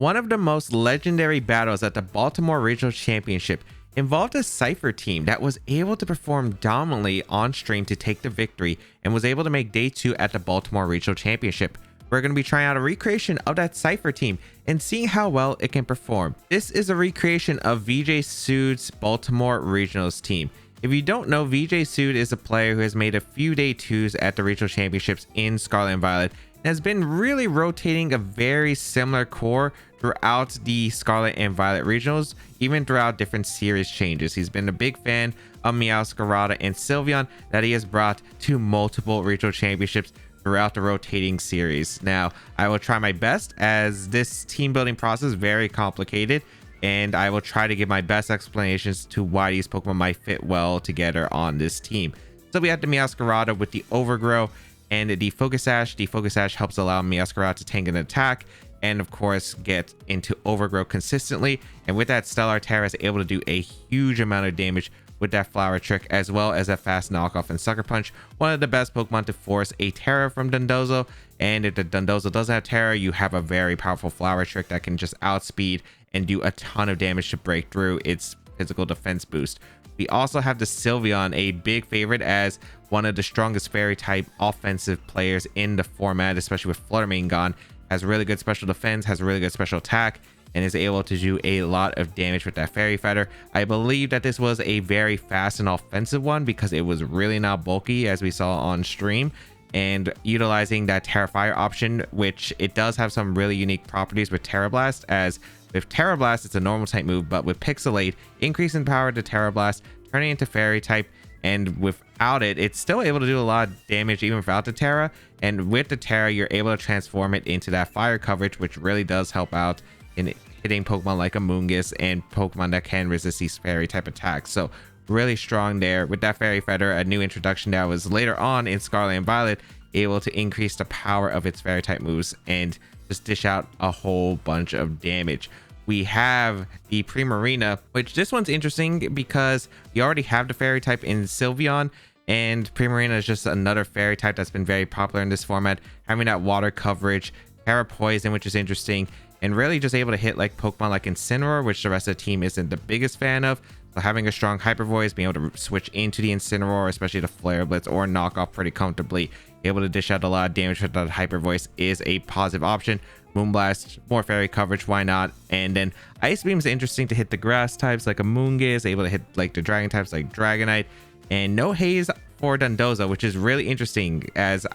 One of the most legendary battles at the Baltimore Regional Championship involved a Scyther team that was able to perform dominantly on stream to take the victory and was able to make day 2 at the Baltimore Regional Championship. We're going to be trying out a recreation of that Scyther team and seeing how well it can perform. This is a recreation of Vijay Sood's Baltimore Regionals team. If you don't know, Vijay Sood is a player who has made a few day 2s at the Regional Championships in Scarlet and Violet and has been really rotating a very similar core throughout the Scarlet and Violet regionals, even throughout different series changes. He's been a big fan of Meowscarada and Sylveon that he has brought to multiple regional championships throughout the rotating series. Now, I will try my best, as this team building process is very complicated, and I will try to give my best explanations to why these Pokemon might fit well together on this team. So we have the Meowscarada with the Overgrow and the Focus Sash. The Focus Sash helps allow Meowscarada to tank an attack and of course get into Overgrow consistently, and with that Stellar Terra is able to do a huge amount of damage with that Flower Trick, as well as a fast knockoff and Sucker Punch. One of the best Pokemon to force a Terra from Dondozo, and if the Dondozo doesn't have Terra, you have a very powerful Flower Trick that can just outspeed and do a ton of damage to break through its physical defense boost. We also have the Sylveon, a big favorite as one of the strongest fairy type offensive players in the format, especially with Flutter Mane gone. Has really good special defense, has really good special attack, and is able to do a lot of damage with that Fairy Fighter. I believe that this was a very fast and offensive one because it was really not bulky, as we saw on stream, and utilizing that Terra Fire option, which it does have some really unique properties with Terra Blast, as with Terra Blast it's a normal type move, but with Pixelate, increase in power to Terra Blast, turning into Fairy type, and without it, it's still able to do a lot of damage even without the Terra. And with the Terra, you're able to transform it into that fire coverage, which really does help out in hitting Pokemon like Amoonguss and Pokemon that can resist these fairy type attacks. So really strong there. With that Fairy Fighter, a new introduction that was later on in Scarlet and Violet, able to increase the power of its fairy type moves and just dish out a whole bunch of damage. We have the Primarina, which this one's interesting because you already have the fairy type in Sylveon, and Primarina is just another fairy type that's been very popular in this format, having that water coverage, Terra Poison, which is interesting, and really just able to hit like Pokemon like Incineroar, which the rest of the team isn't the biggest fan of. So having a strong Hyper Voice, being able to switch into the Incineroar, especially the Flare Blitz or Knockoff pretty comfortably, able to dish out a lot of damage with that Hyper Voice is a positive option. Moonblast, more fairy coverage, why not? And then Ice Beam is interesting to hit the grass types like Amoonguss, able to hit like the dragon types like Dragonite, and no haze for Dondozo, which is really interesting, as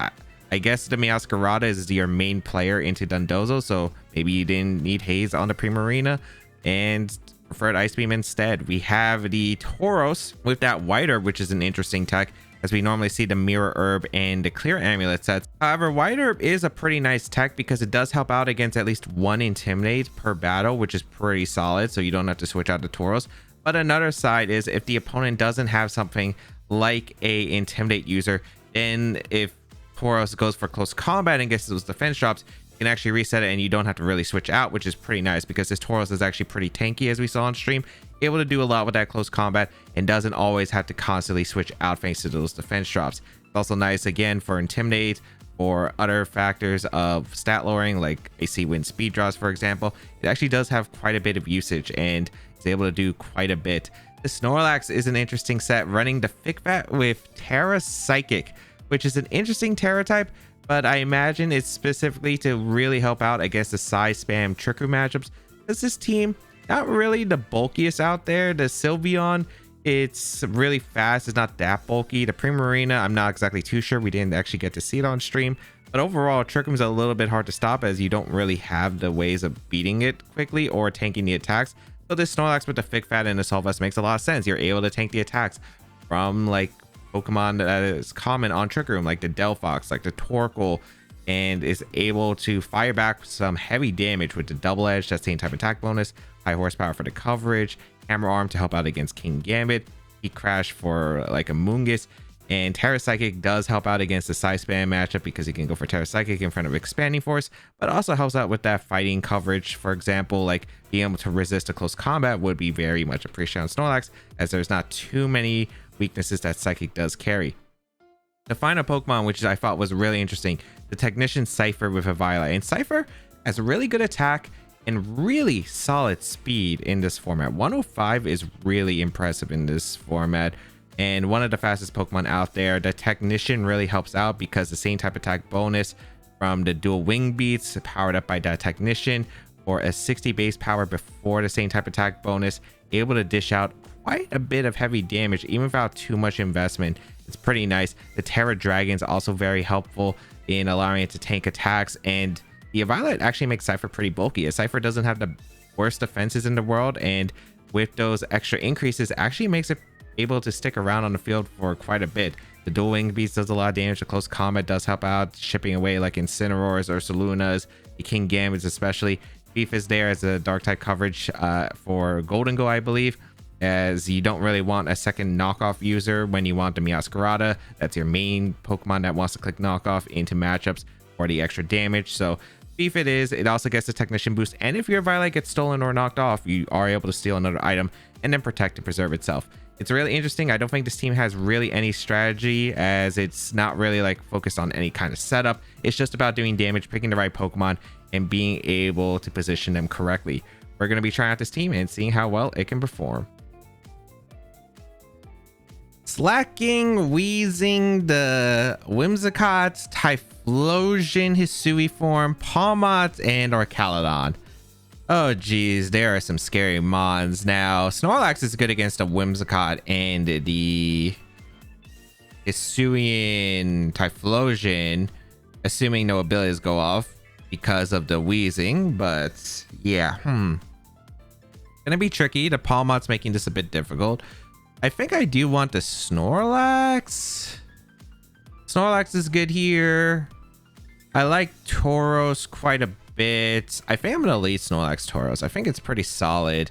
I guess the Meowscarada is your main player into Dondozo, so maybe you didn't need haze on the Primarina and preferred Ice Beam instead. We have the Tauros with that White Herb, which is an interesting tech, as we normally see the Mirror Herb and the Clear Amulet sets. However, White Herb is a pretty nice tech because it does help out against at least one Intimidate per battle, which is pretty solid, so you don't have to switch out the Tauros. But another side is if the opponent doesn't have something like a Intimidate user, then if Tauros goes for close combat and gets those defense drops, you can actually reset it and you don't have to really switch out, which is pretty nice because this Tauros is actually pretty tanky, as we saw on stream, able to do a lot with that close combat and doesn't always have to constantly switch out thanks to those defense drops. It's also nice again for Intimidate or other factors of stat lowering like AC Wind Speed Draws, for example. It actually does have quite a bit of usage and is able to do quite a bit. The Snorlax is an interesting set, running the Thickbat with Terra Psychic, which is an interesting Terra type, but I imagine it's specifically to really help out against the size spam Trick Room matchups. Because this team, not really the bulkiest out there. The Sylveon, it's really fast, it's not that bulky. The Primarina, I'm not exactly too sure, we didn't actually get to see it on stream, but overall Trick Room's a little bit hard to stop as you don't really have the ways of beating it quickly or tanking the attacks. So this Snorlax with the Thickbat and the Solvest makes a lot of sense. You're able to tank the attacks from like Pokemon that is common on Trick Room, like the Delphox, like the Torkoal, and is able to fire back some heavy damage with the Double Edge, that same type attack bonus, high horsepower for the coverage, Hammer Arm to help out against King Gambit, Heat Crash for like Amoonguss, and Terra Psychic does help out against the Psy Spam matchup because you can go for Terra Psychic in front of Expanding Force, but also helps out with that fighting coverage. For example, like being able to resist a close combat would be very much appreciated on Snorlax, as there's not too many weaknesses that Psychic does carry. The final Pokemon, which I thought was really interesting, the Technician Scyther with a Violet. And Scyther has a really good attack and really solid speed in this format. 105 is really impressive in this format, and one of the fastest Pokemon out there. The Technician really helps out because the same type attack bonus from the dual wing beats powered up by that Technician, or a 60 base power before the same type attack bonus, able to dish out quite a bit of heavy damage even without too much investment. It's pretty nice. The Terra Dragon's also very helpful in allowing it to tank attacks, and the Violet actually makes Scyther pretty bulky. Scyther doesn't have the worst defenses in the world, and with those extra increases actually makes it able to stick around on the field for quite a bit. The dual wing beast does a lot of damage. The close combat does help out, shipping away like Incineroars or Solunas, the King Gambits especially. Beef is there as a dark type coverage for Golden Go, I believe, as you don't really want a second knockoff user when you want the Meowscarada. That's your main Pokemon that wants to click knockoff into matchups for the extra damage. So Beef it is. It also gets the Technician boost, and if your Violet gets stolen or knocked off, you are able to steal another item and then protect and preserve itself. It's really interesting. I don't think this team has really any strategy, as it's not really like focused on any kind of setup. It's just about doing damage, picking the right Pokemon, and being able to position them correctly. We're going to be trying out this team and seeing how well it can perform. Slacking, Wheezing, the Whimsicott, Typhlosion, Hisui form, Palmot, and Orcaladon. Oh geez, there are some scary mons. Now, Snorlax is good against a Whimsicott and the Hisuian Typhlosion, assuming no abilities go off because of the Wheezing, but yeah, gonna be tricky. The Palmot's making this a bit difficult. I think I do want the Snorlax. Snorlax is good here. I like Tauros quite a bit. I think I'm gonna lead Snorlax Tauros. I think it's pretty solid.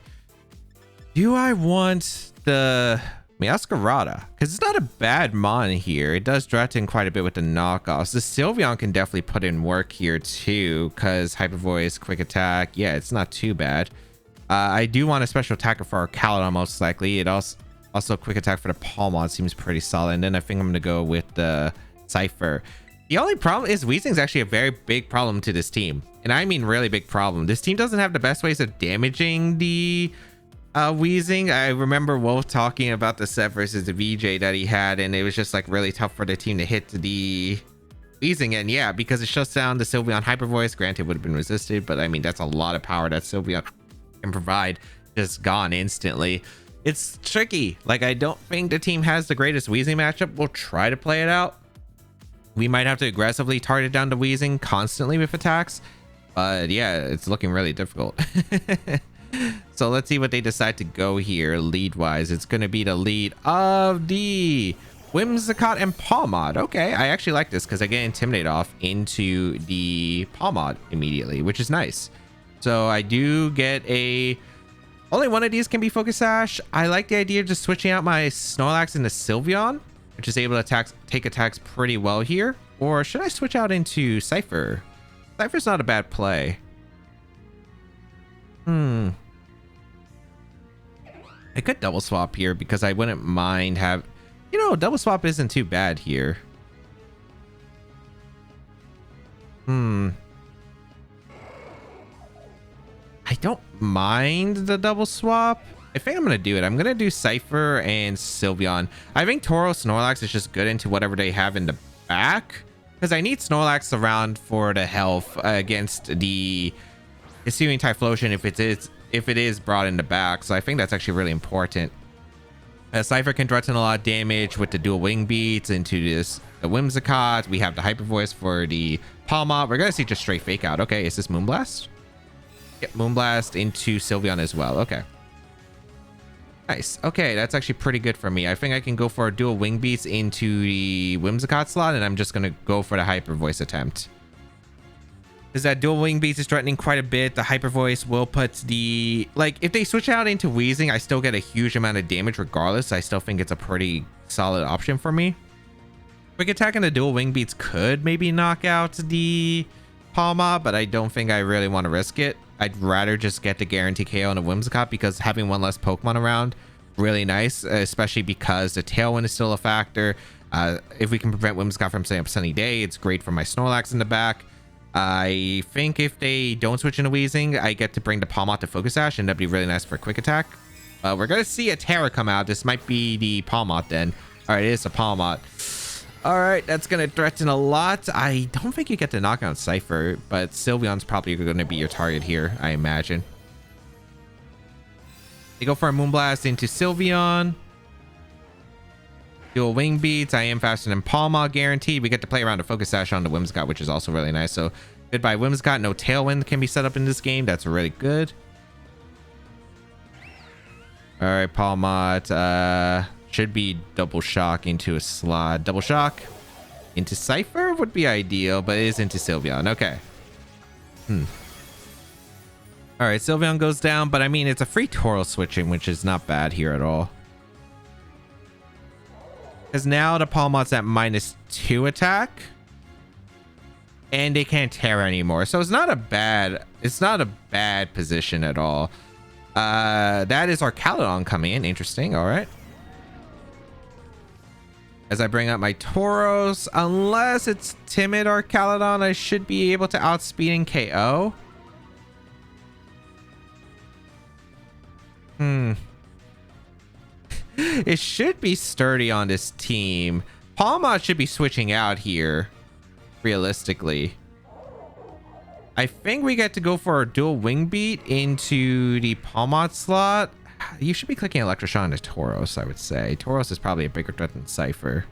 Do I want the Meowscarada? Because it's not a bad mon here. It does threaten quite a bit with the knockoffs. The Sylveon can definitely put in work here too, because Hyper Voice, Quick Attack. Yeah, it's not too bad. I do want a special attacker for our Caledon most likely. It also Quick Attack for the Palmon seems pretty solid. And then I think I'm gonna go with the Scyther. The only problem is Weezing's actually a very big problem to this team. And I mean really big problem. This team doesn't have the best ways of damaging the Weezing. I remember Wolf talking about the set versus the Vijay that he had, and it was just like really tough for the team to hit the Weezing. And yeah, because it shuts down the Sylveon Hyper Voice. Granted, it would have been resisted, but I mean, that's a lot of power that Sylveon can provide, just gone instantly. It's tricky. Like, I don't think the team has the greatest Weezing matchup. We'll try to play it out. We might have to aggressively target down the Weezing constantly with attacks, but yeah, it's looking really difficult. So let's see what they decide to go here lead wise. It's going to be the lead of the Whimsicott and Palmod. Okay, I actually like this because I get Intimidate off into the Palmod immediately, which is nice. So I do get only one of these can be Focus Sash. I like the idea of just switching out my Snorlax into Sylveon, which is able to take attacks pretty well here. Or should I switch out into Scyther? Scyther's not a bad play. I could double swap here because I wouldn't mind double swap isn't too bad here. I don't mind the double swap. I think I'm gonna do it. I'm gonna do Scyther and Sylveon. I think Tauros Snorlax is just good into whatever they have in the back, because I need Snorlax around for the health against the Hisuian Typhlosion if it is brought in the back. So I think that's actually really important. Scyther can threaten a lot of damage with the dual wing beats into the Whimsicott. We have the Hyper Voice for the Palmot. We're gonna see just straight fake out. Okay, is this Moonblast? Yep, Moonblast into Sylveon as well. Okay. Nice. Okay, that's actually pretty good for me. I think I can go for a dual wing beats into the Whimsicott slot, and I'm just gonna go for the Hyper Voice attempt. Because that dual wing beats is threatening quite a bit. The Hyper Voice will put the, like, if they switch out into Weezing, I still get a huge amount of damage regardless. I still think it's a pretty solid option for me. Quick Attack and the dual wing beats could maybe knock out the Palma, but I don't think I really want to risk it. I'd rather just get the guarantee KO on a Whimsicott, because having one less Pokemon around, really nice, especially because the Tailwind is still a factor. If we can prevent Whimsicott from setting up Sunny Day, it's great for my Snorlax in the back. I think if they don't switch into Weezing, I get to bring the Palmot to Focus Sash, and that'd be really nice for a quick attack. We're going to see a Terra come out. This might be the Palmot then. All right, it is a Palmot. All right, that's going to threaten a lot. I don't think you get to knock out Scyther, but Sylveon's probably going to be your target here, I imagine. They go for a Moonblast into Sylveon. Dual Wing Beats. I am faster than Palmot, guaranteed. We get to play around a Focus Sash on the Whimsicott, which is also really nice. So goodbye Whimsicott. No Tailwind can be set up in this game. That's really good. All right, Palmot. Should be Double Shock into a slot. Double Shock into Scyther would be ideal, but it is into Sylveon. Okay. All right, Sylveon goes down, but I mean, it's a free Tauros switching, which is not bad here at all. Because now the Palmot's at -2 attack. And they can't Terra anymore. So it's not a bad position at all. That is our Caledon coming in. Interesting. All right. As I bring up my Tauros, unless it's Timid or Caledon, I should be able to outspeed and KO. It should be Sturdy on this team. Palmot should be switching out here, realistically. I think we get to go for a dual Wing Beat into the Palmot slot. You should be clicking Electroshock into Tauros, I would say. Tauros is probably a bigger threat than Scyther.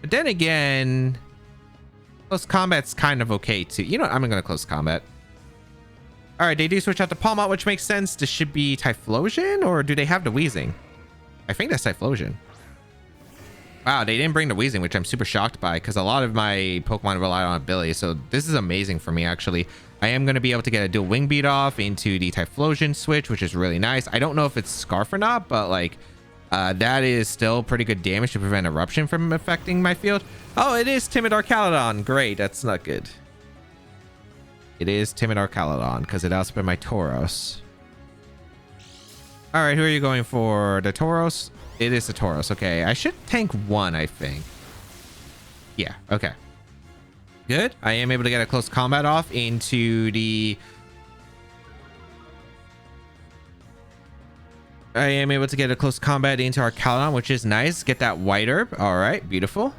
But then again, close combat's kind of okay too. You know what? I'm going to close combat. All right, they do switch out to Palmot, which makes sense. This should be Typhlosion, or do they have the Weezing? I think that's Typhlosion. Wow, they didn't bring the Weezing, which I'm super shocked by, because a lot of my Pokemon rely on ability. So this is amazing for me, actually. I am going to be able to get a dual Wing Beat off into the Typhlosion switch, which is really nice. I don't know if it's Scarf or not, but like that is still pretty good damage to prevent Eruption from affecting my field. Oh, it is Timid Caledon. Great, that's not good. It is Timid Caledon because it outspent my Tauros. All right, who are you going for? The Tauros? It is the Tauros. Okay, I should tank one, I think. Yeah, okay. Good. I am able to get a close combat off into the... I am able to get a close combat into our Caledon, which is nice. Get that White Herb. All right, beautiful.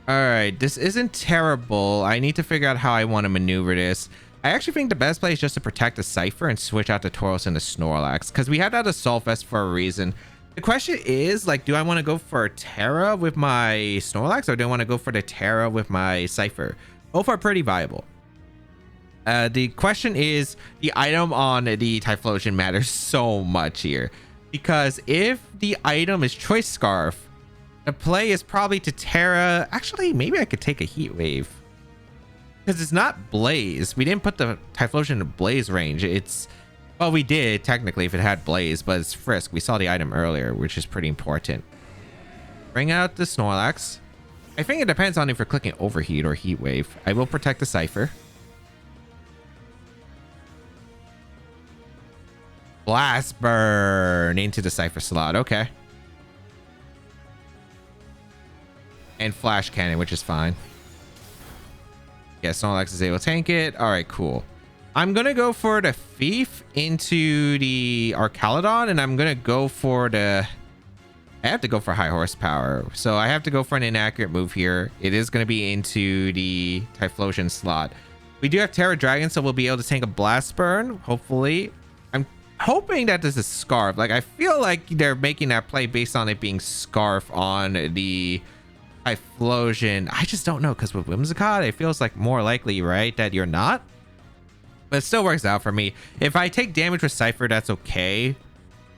All right, this isn't terrible. I need to figure out how I want to maneuver this. I actually think the best play is just to protect the Scyther and switch out the Tauros and the Snorlax, because we had that Assault Vest for a reason. The question is, like, do I want to go for Terra with my Snorlax, or do I want to go for the Terra with my Scyther? Both are pretty viable. The question is, the item on the Typhlosion matters so much here, because if the item is Choice Scarf, the play is probably to Terra. Actually, maybe I could take a Heat Wave, because it's not Blaze. We didn't put the Typhlosion in Blaze range. It's, well, we did technically if it had Blaze, but it's Frisk. We saw the item earlier, which is pretty important. Bring out the Snorlax. I think it depends on if you're clicking Overheat or Heat Wave. I will protect the Scyther. Blast Burn into the Scyther slot. Okay. And Flash Cannon, which is fine. Yeah, Snorlax is able to tank it. All right, cool. I'm going to go for the Thief into the Caledon, and I'm going to go for the... I have to go for high horsepower. So I have to go for an inaccurate move here. It is going to be into the Typhlosion slot. We do have Terra Dragon, so we'll be able to tank a Blast Burn, hopefully. I'm hoping that this is Scarf. Like, I feel like they're making that play based on it being Scarf on the Typhlosion. I just don't know, because with Whimsicott, it feels like more likely, right, that you're not. But it still works out for me. If I take damage with Scyther, that's okay.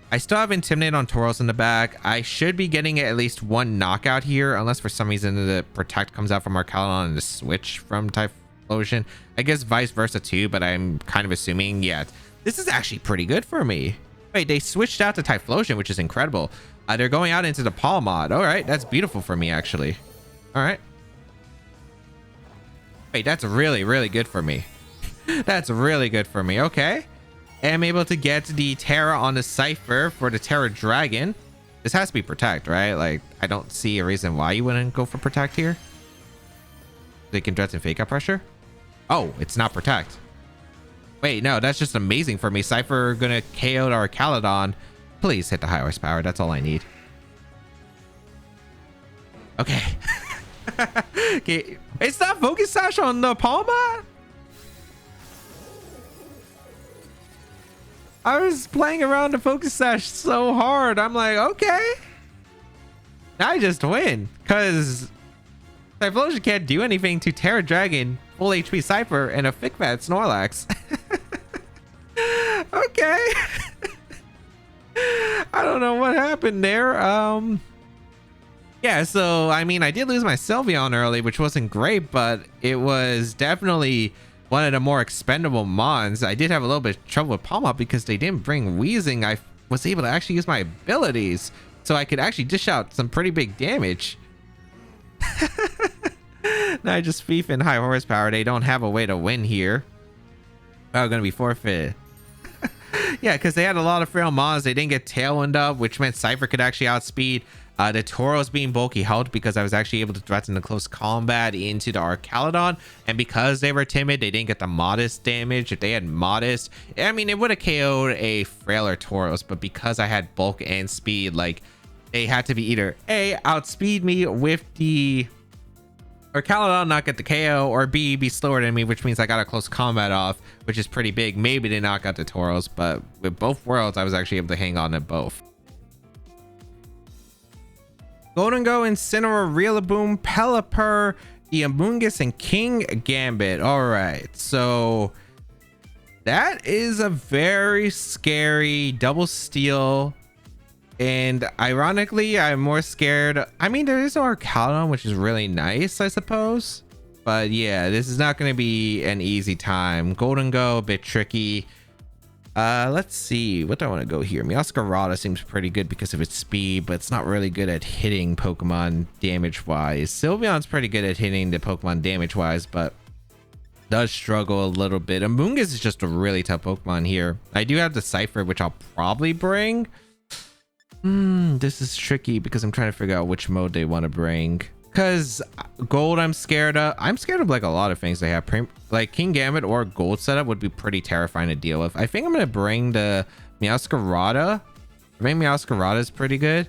I still have Intimidate on Tauros in the back. I should be getting at least one knockout here, unless for some reason the Protect comes out from our Caledon and the switch from Typhlosion. I guess vice versa too, but I'm kind of assuming, yeah, this is actually pretty good for me. Wait, they switched out to Typhlosion, which is incredible. They're going out into the Palmot. All right, that's beautiful for me, actually. All right. Wait, that's really, really good for me. That's really good for me. Okay. I'm able to get the Terra on the Scyther for the Terra Dragon. This has to be protect, right? Like, I don't see a reason why you wouldn't go for protect here. They can threaten fake out pressure. Oh, it's not protect. Wait, no, that's just amazing for me. Scyther gonna KO our Caledon. Please hit the high horsepower. That's all I need. Okay. Okay. It's not Focus Sash on the Palma? I was playing around the Focus Sash so hard. I'm like, okay. I just win. Because Typhlosion can't do anything to Terra Dragon, full HP Scyther, and a Thick Fat Snorlax. Okay. I don't know what happened there. Yeah, so I mean, I did lose my Sylveon early, which wasn't great, but it was definitely one of the more expendable mons. I did have a little bit of trouble with Palm Up because they didn't bring Wheezing. I was able to actually use my abilities, so I could actually dish out some pretty big damage. Now I just thief in high horsepower. They don't have a way to win here. Oh, gonna be forfeit. Yeah, because they had a lot of frail mons. They didn't get Tailwind up, which meant Scyther could actually outspeed. The Tauros being bulky helped because I was actually able to threaten the close combat into the Arcaladon, and because they were timid, they didn't get the modest damage. If they had modest, I mean, it would have KO'd a frailer Tauros, but because I had bulk and speed, like, they had to be either A, outspeed me with the Arcaladon, not get the KO, or B, be slower than me, which means I got a close combat off, which is pretty big. Maybe they knock out the Tauros, but with both worlds, I was actually able to hang on to both. Golden Go, Incineroar, Rillaboom, Pelipper, the Amoonguss, and King Gambit. All right, so that is a very scary double steal. And ironically, I'm more scared. I mean, there is no Arcaladon, which is really nice, I suppose. But yeah, this is not going to be an easy time. Golden Go, a bit tricky. Let's see. What do I want to go here? Meowscarada seems pretty good because of its speed, but it's not really good at hitting Pokemon damage-wise. Sylveon's pretty good at hitting the Pokemon damage-wise, but does struggle a little bit. Amoonguss is just a really tough Pokemon here. I do have the Scyther, which I'll probably bring. This is tricky because I'm trying to figure out which mode they want to bring. Because gold, I'm scared of. I'm scared of like a lot of things they have. Like King Gambit or gold setup would be pretty terrifying to deal with. I think I'm gonna bring the Meowscarada. I think Meowscarada is pretty good.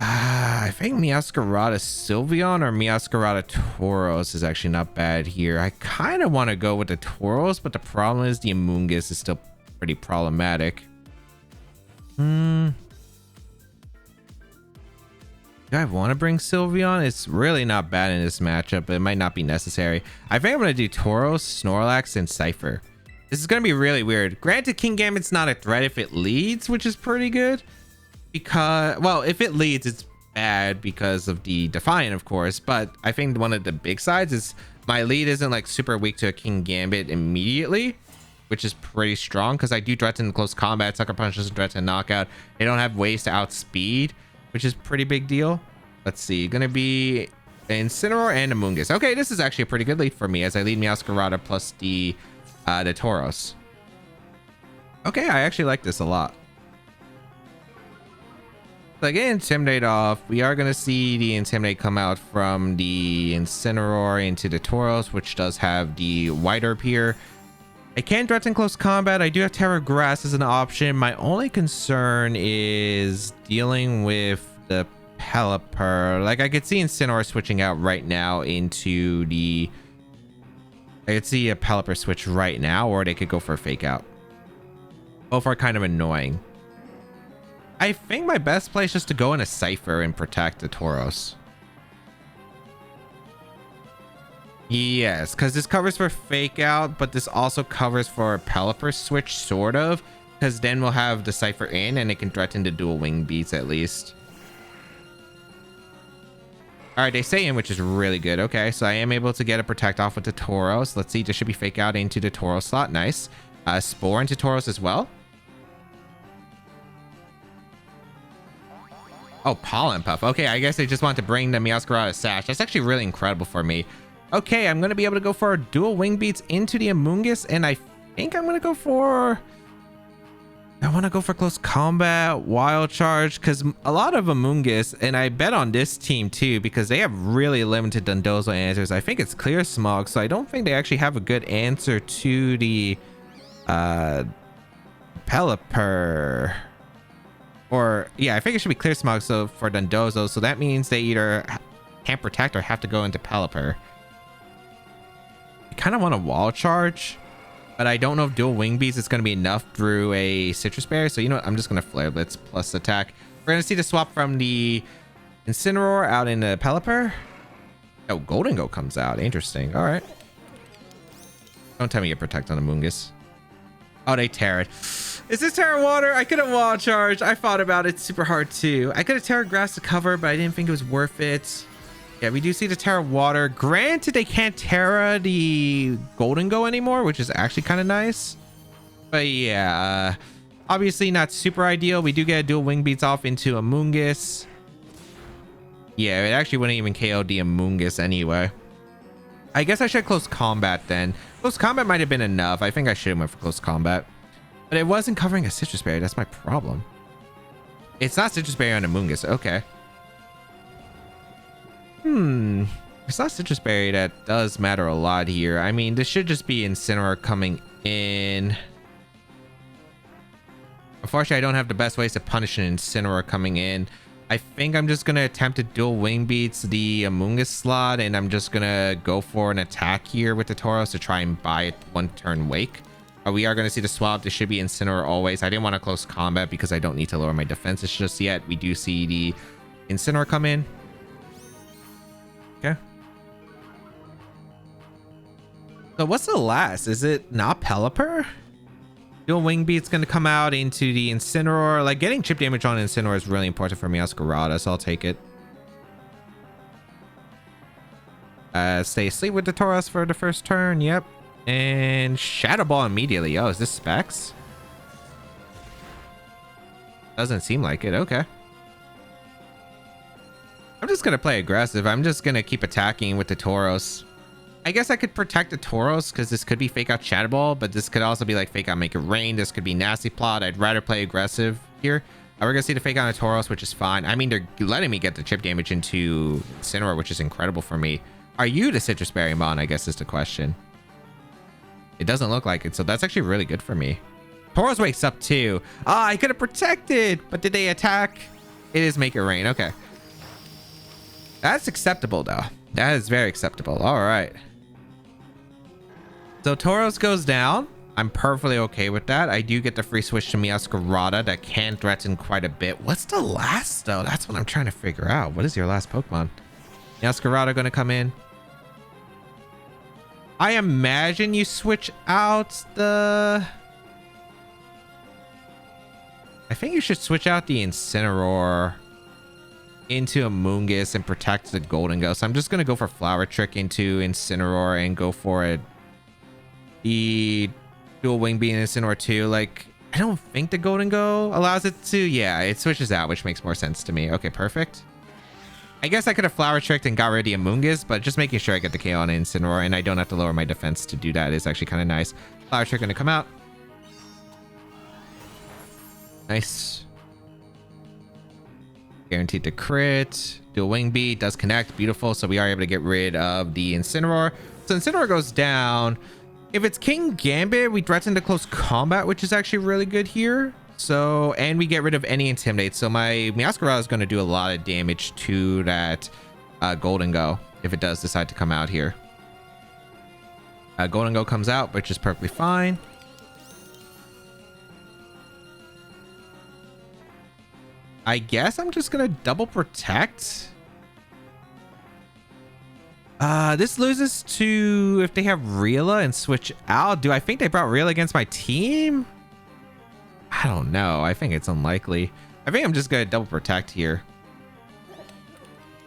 I think Meowscarada Sylveon or Meowscarada Tauros is actually not bad here. I kind of want to go with the Tauros, but the problem is the Amoonguss is still pretty problematic. Do I want to bring Sylveon? It's really not bad in this matchup, but it might not be necessary. I think I'm going to do Tauros, Snorlax, and Scyther. This is going to be really weird. Granted, King Gambit's not a threat if it leads, which is pretty good. Because, well, if it leads, it's bad because of the Defiant, of course. But I think one of the big sides is my lead isn't like super weak to a King Gambit immediately, which is pretty strong because I do threaten close combat. Sucker Punch doesn't threaten knockout. They don't have ways to outspeed, which is pretty big deal. Let's see, gonna be Incineroar and Amoonguss. Okay, this is actually a pretty good lead for me as I lead Meowscarada plus the Tauros. Okay, I actually like this a lot. So again, Intimidate off. We are gonna see the Intimidate come out from the Incineroar into the Tauros, which does have the White Herb here. I can threaten close combat. I do have Terra Grass as an option. My only concern is dealing with the Pelipper. Like, I could see Incineroar switching out right now into the... I could see a Pelipper switch right now, or they could go for a fake out. Both are kind of annoying. I think my best play is just to go in a Scyther and protect the Tauros. Yes, because this covers for fake out, but this also covers for Pelipper switch, sort of, because then we'll have the Scyther in and it can threaten the dual wing beats at least. All right, they stay in, which is really good. Okay, so I am able to get a protect off with the Tauros. Let's see, this should be fake out into the Tauros slot. Nice. Spore into Tauros as well. Oh, Pollen Puff. Okay, I guess they just want to bring the Meowscarada Sash. That's actually really incredible for me. Okay, I'm going to be able to go for a dual wing beats into the Amoonguss, and I think I'm going to go for... I want to go for close combat, wild charge, because a lot of Amoonguss, and I bet on this team too, because they have really limited Dondozo answers. I think it's Clear Smog, so I don't think they actually have a good answer to the Pelipper. Or, yeah, I think it should be Clear Smog so for Dondozo, so that means they either can't protect or have to go into Pelipper. I kind of want a wall charge, but I don't know if dual wing beats is going to be enough through a citrus berry. So you know what? I'm just going to flare blitz plus attack. We're going to see the swap from the Incineroar out into Pelipper. Oh, Golden Go comes out. Interesting. All right. Don't tell me you protect on Amoonguss. Oh, they tear it. Is this Terra Water? I could have wall charged. I thought about it super hard too. I could have Terra Grass to cover, but I didn't think it was worth it. Yeah, we do see the Terra Water. Granted, they can't Terra the Golden Go anymore, which is actually kind of nice. But yeah, obviously not super ideal. We do get a dual wing beats off into Amoonguss. Yeah, it actually wouldn't even KO the Amoonguss anyway. I guess I should close combat then. Close combat might have been enough. I think I should have went for close combat. But it wasn't covering a citrus berry. That's my problem. It's not citrus berry on Amoonguss. Okay. It's not citrus berry. That does matter a lot here. I mean, this should just be Incineroar coming in. Unfortunately, I don't have the best ways to punish an Incineroar coming in. I think I'm just going to attempt to dual wing beats the Amoonguss slot, and I'm just going to go for an attack here with the Tauros to try and buy it one turn wake. We are going to see the swap. This should be Incineroar always. I didn't want to close combat because I don't need to lower my defenses just yet. We do see the Incineroar come in. Okay. So what's the last? Is it not Pelipper? Dual wing beat's going to come out into the Incineroar. Like, getting chip damage on Incineroar is really important for me, Oscarada, so I'll take it. Stay asleep with the Tauros for the first turn. Yep. And Shadow Ball immediately. Oh, is this Specs? Doesn't seem like it. Okay. I'm just going to play aggressive. I'm just going to keep attacking with the Tauros. I guess I could protect the Tauros because this could be fake out Shadow Ball, but this could also be like fake out Make It Rain. This could be Nasty Plot. I'd rather play aggressive here. We're going to see the fake out a Tauros, which is fine. I mean, they're letting me get the chip damage into Incineroar, which is incredible for me. Are you the Citrus Berry Mon, I guess is the question. It doesn't look like it, so that's actually really good for me. Tauros wakes up too. Ah, I could have protected, but did they attack? It is Make It Rain. Okay. That's acceptable, though. That is very acceptable. All right. So Tauros goes down. I'm perfectly okay with that. I do get the free switch to Meowscarada that can threaten quite a bit. What's the last, though? That's what I'm trying to figure out. What is your last Pokemon? Meowscarada going to come in. I imagine you switch out the... I think you should switch out the Incineroar into Amoonguss and protect the Golden Ghost. I'm just going to go for Flower Trick into Incineroar and go for it. The dual wing being Incineroar too. Like, I don't think the Golden Go allows it to. Yeah, it switches out, which makes more sense to me. Okay, perfect. I guess I could have Flower Tricked and got rid of the Amoonguss, but just making sure I get the KO on Incineroar and I don't have to lower my defense to do that is actually kind of nice. Flower Trick going to come out. Nice. Guaranteed to crit. Dual wing beat does connect. Beautiful. So we are able to get rid of the Incineroar. So Incineroar goes down. If it's King Gambit, we threaten to close combat, which is actually really good here. So, and we get rid of any Intimidate. So my Meowscarada is going to do a lot of damage to that Golden Go if it does decide to come out here. Golden Go comes out, which is perfectly fine. I guess I'm just going to double protect. This loses to if they have Reela and switch out. Do I think they brought Reela against my team? I don't know. I think it's unlikely. I think I'm just going to double protect here.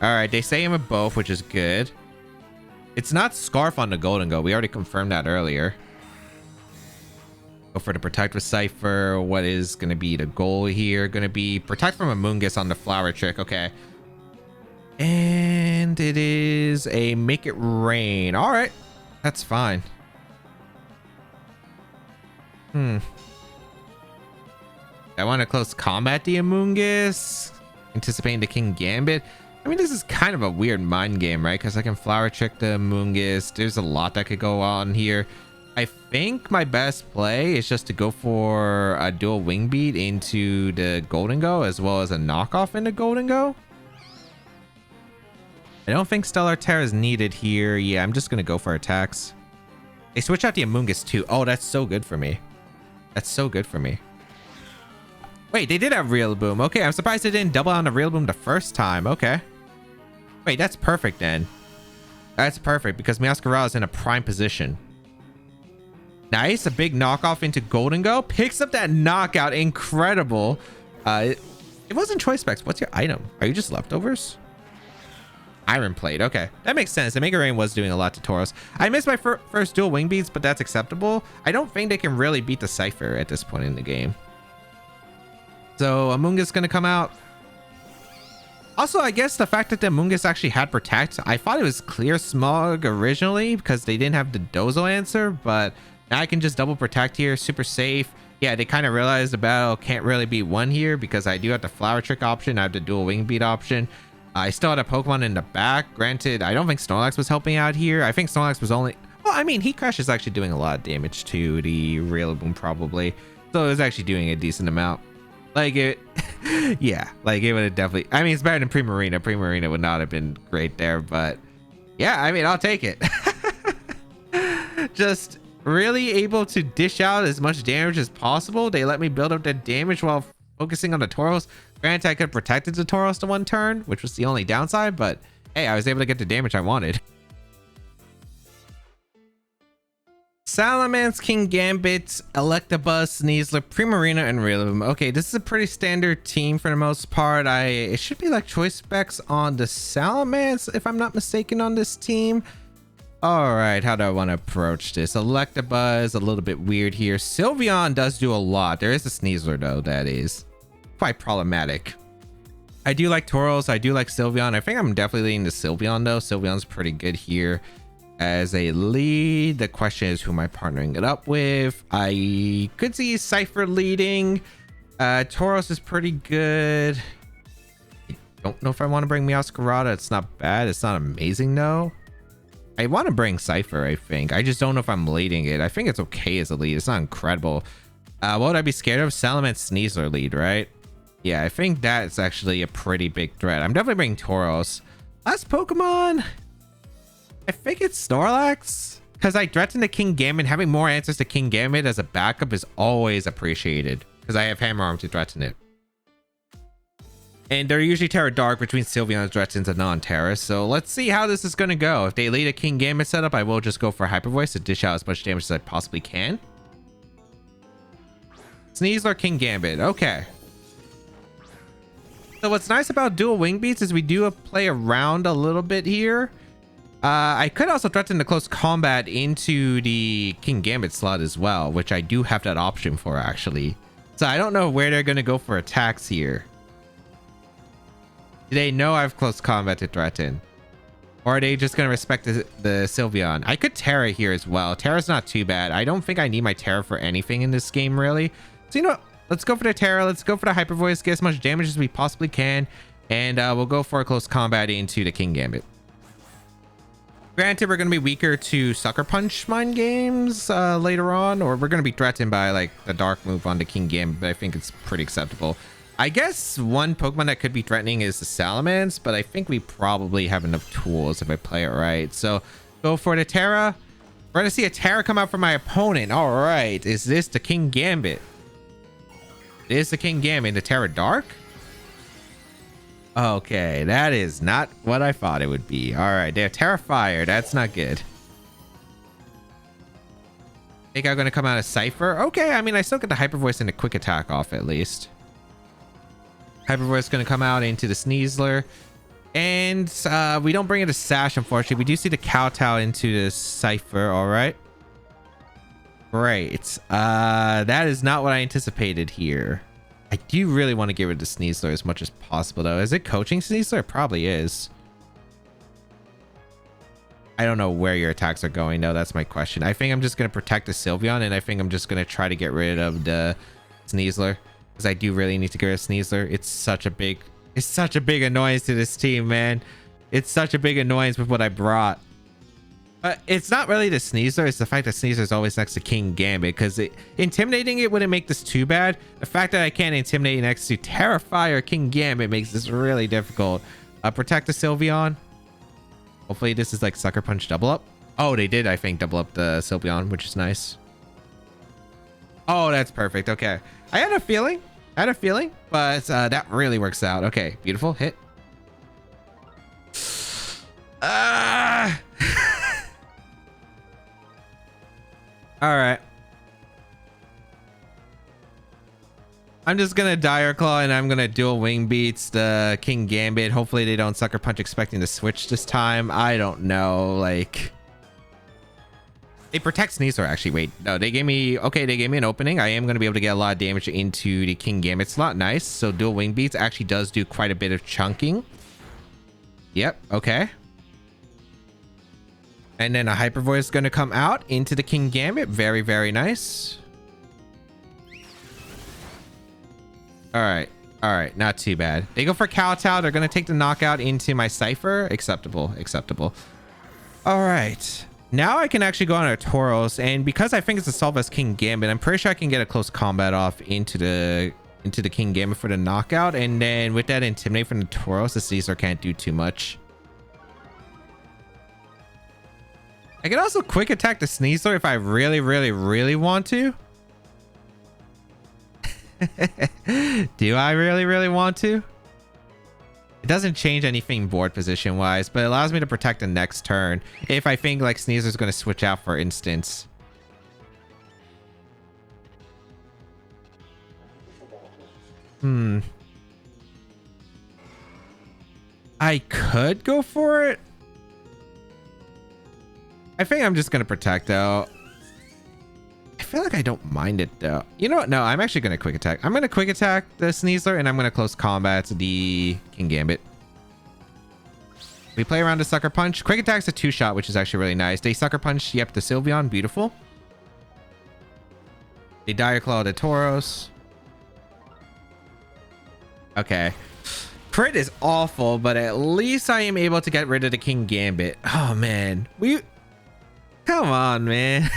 All right. They say him at both, which is good. It's not Scarf on the Golden Go. We already confirmed that earlier. Go for the protect with Scyther. What is going to be the goal here? Going to be protect from Amoonguss on the Flower Trick. Okay. And it is a Make It Rain. All right. That's fine. I want to close combat the Amoonguss, anticipating the King Gambit. I mean, this is kind of a weird mind game, right? Because I can flower trick the Amoonguss. There's a lot that could go on here. I think my best play is just to go for a dual wing beat into the Golden Go, as well as a knockoff into Golden Go. I don't think Stellar Terra is needed here. Yeah, I'm just going to go for attacks. They switch out the Amoonguss too. Oh, that's so good for me. That's so good for me. Wait, they did have Real Boom. Okay, I'm surprised they didn't double on the Real Boom the first time. Okay. Wait, that's perfect then. That's perfect because Meowscarada is in a prime position. Nice, a big knockoff into Golden Go. Picks up that knockout. Incredible. It wasn't choice specs. What's your item? Are you just leftovers? Iron Plate. Okay, that makes sense. The Mega Rain was doing a lot to Tauros. I missed my first dual wing beats, but that's acceptable. I don't think they can really beat the Scyther at this point in the game. So Amoonguss is going to come out. Also, I guess the fact that the Amoonguss actually had Protect, I thought it was Clear Smog originally because they didn't have the Dozo answer, but now I can just double Protect here. Super safe. Yeah, they kind of realized the battle can't really be won here because I do have the Flower Trick option. I have the dual wing beat option. I still had a Pokemon in the back. Granted, I don't think Snorlax was helping out here. I think Snorlax was only... Well, I mean, Heat Crash is actually doing a lot of damage to the Rillaboom probably. So it was actually doing a decent amount. Like it... yeah, like it would have definitely... I mean, it's better than Primarina. Primarina would not have been great there, but... yeah, I mean, I'll take it. Just really able to dish out as much damage as possible. They let me build up that damage while focusing on the Tauros. Granted, I could have protected the Tauros to one turn, which was the only downside, but hey, I was able to get the damage I wanted. Salamence, King Gambit, Electabuzz, Sneasler, Primarina, and Rillaboom. Okay, this is a pretty standard team for the most part. It should be like choice specs on the Salamence, if I'm not mistaken, on this team. All right, how do I want to approach this? Electabuzz, a little bit weird here. Sylveon does do a lot. There is a Sneasler, though, that is quite problematic. I do like Tauros. I do like Sylveon. I think I'm definitely leaning to Sylveon, though. Sylveon's pretty good here as a lead. The question is, who am I partnering it up with? I could see Scyther leading. Tauros is pretty good. I don't know if I want to bring Meowscarada. It's not bad. It's not amazing, though. I want to bring Scyther, I think. I just don't know if I'm leading it. I think it's okay as a lead. It's not incredible. What would I be scared of? Salamence Sneasler lead, right? Yeah, I think that's actually a pretty big threat. I'm definitely bringing Tauros. Last Pokemon, I think it's Snorlax. Because I threaten the King Gambit. Having more answers to King Gambit as a backup is always appreciated. Because I have Hammer Arm to threaten it. And they're usually Terra Dark between Sylveon's threatens and non-Terra. So let's see how this is going to go. If they lead a King Gambit setup, I will just go for Hyper Voice to dish out as much damage as I possibly can. Sneasler, King Gambit. Okay. So what's nice about dual wing beats is we do play around a little bit here. I could also threaten the close combat into the King Gambit slot as well, which I do have that option for actually. So I don't know where they're going to go for attacks here. Do they know I have close combat to threaten? Or are they just going to respect the Sylveon? I could Terra here as well. Terra's not too bad. I don't think I need my Terra for anything in this game, really. So, you know what? Let's go for the Terra. Let's go for the Hyper Voice. Get as much damage as we possibly can. And we'll go for a close combat into the King Gambit. Granted, we're going to be weaker to Sucker Punch mind games later on. Or we're going to be threatened by like the Dark move on the King Gambit. But I think it's pretty acceptable. I guess one Pokemon that could be threatening is the Salamence. But I think we probably have enough tools if I play it right. So go for the Terra. We're going to see a Terra come out from my opponent. All right. Is this the King Gambit? Is the King Gambit the Terra Dark? Okay, that is not what I thought it would be. All right, they're Terra Fire. That's not good. Think I'm gonna come out of Scyther? Okay, I mean I still get the Hyper Voice and the Quick Attack off at least. Hyper Voice gonna come out into the Sneasler, and we don't bring it to Sash unfortunately. We do see the Kowtow into the Scyther. All right. Great. That is not what I anticipated here. I do really want to get rid of Sneasler as much as possible, though. Is it coaching Sneasler? It probably is. I don't know where your attacks are going, though. That's my question. I think I'm just going to protect the Sylveon, and I think I'm just going to try to get rid of the Sneasler. because I do really need to get rid of Sneasler. It's such a big annoyance to this team, man. It's such a big annoyance with what I brought. But it's not really the Sneasler, it's the fact that Sneasler is always next to King Gambit, because intimidating it wouldn't make this too bad. The fact that I can't intimidate next to Terrify or King Gambit makes this really difficult. Protect the Sylveon. Hopefully this is like Sucker Punch double up. Oh, they did, I think, double up the Sylveon, which is nice. Oh, that's perfect. Okay. I had a feeling, but that really works out. Okay, beautiful. Hit. All right. I'm just gonna Dire Claw and I'm gonna dual wing beats the King Gambit. Hopefully they don't Sucker Punch expecting to switch this time. I don't know. Like, they protect Sneasler. Actually, wait, no, they gave me an opening. I am gonna be able to get a lot of damage into the King Gambit slot. Nice. So dual wing beats actually does do quite a bit of chunking. Yep. Okay. And then a Hyper Voice is going to come out into the King Gambit. Very, very nice. All right. All right. Not too bad. They go for Kowtow. They're going to take the knockout into my Scyther. Acceptable. Acceptable. All right. Now I can actually go on a Tauros. And because I think it's a solve as King Gambit, I'm pretty sure I can get a close combat off into the King Gambit for the knockout. And then with that Intimidate from the Tauros, the Caesar can't do too much. I can also quick attack the Sneasler if I really, really, really want to. Do I really, really want to? It doesn't change anything board position wise, but it allows me to protect the next turn if I think like Sneasler's going to switch out, for instance. I could go for it. I think I'm just going to protect, though. I feel like I don't mind it, though. You know what? No, I'm actually going to quick attack. I'm going to quick attack the Sneasler, and I'm going to close combat the King Gambit. We play around the Sucker Punch. Quick attack's a 2-shot, which is actually really nice. They Sucker Punch, yep, the Sylveon. Beautiful. They Dire Claw the Tauros. Okay. Crit is awful, but at least I am able to get rid of the King Gambit. Oh, man. Come on, man.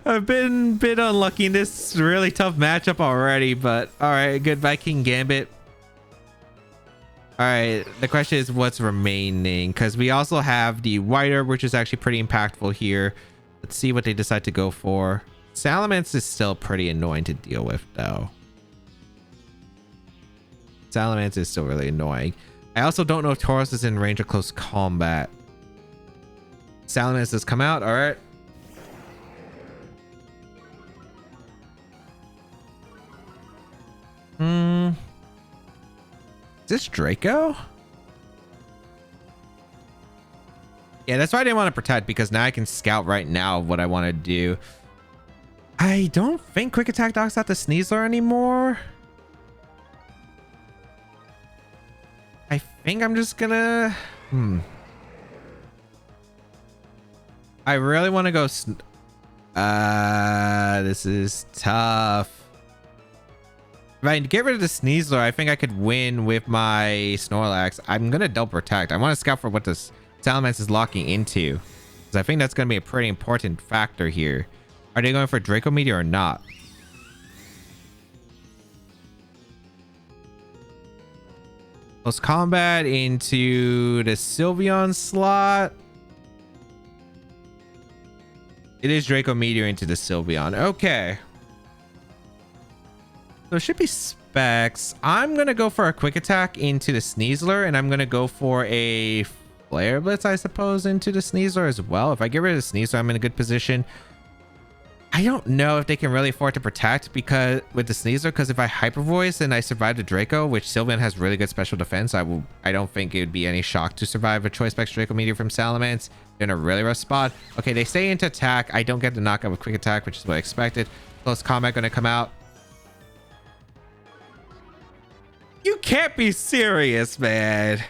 I've been unlucky in this really tough matchup already, but all right, goodbye King Gambit. All right, the question is what's remaining, because we also have the Whiter, which is actually pretty impactful here. Let's see what they decide to go for. Salamence is still pretty annoying to deal with, though. Salamence is still really annoying. I also don't know if Tauros is in range of close combat. Salamence has come out. All right. Is this Draco? Yeah, that's why I didn't want to protect, because now I can scout right now what I want to do. I don't think Quick Attack knocks out the Sneasler anymore. I think I'm just gonna... I really want to go... this is tough. If I get rid of the Sneasler, I think I could win with my Snorlax. I'm going to double protect. I want to scout for what this Salamence is locking into, because I think that's going to be a pretty important factor here. Are they going for Draco Meteor or not? Close combat into the Sylveon slot. It is Draco Meteor into the Sylveon. Okay. So it should be specs. I'm going to go for a quick attack into the Sneasler, and I'm going to go for a Flare Blitz, I suppose, into the Sneasler as well. If I get rid of the Sneasler, I'm in a good position. I don't know if they can really afford to protect because with the Sneasler, because if I Hyper Voice and I survive the Draco, which Sylveon has really good special defense, I don't think it would be any shock to survive a Choice Specs Draco Meteor from Salamence. They're in a really rough spot. Okay, they stay into attack. I don't get the knockout with quick attack, which is what I expected. Close combat going to come out. You can't be serious, man.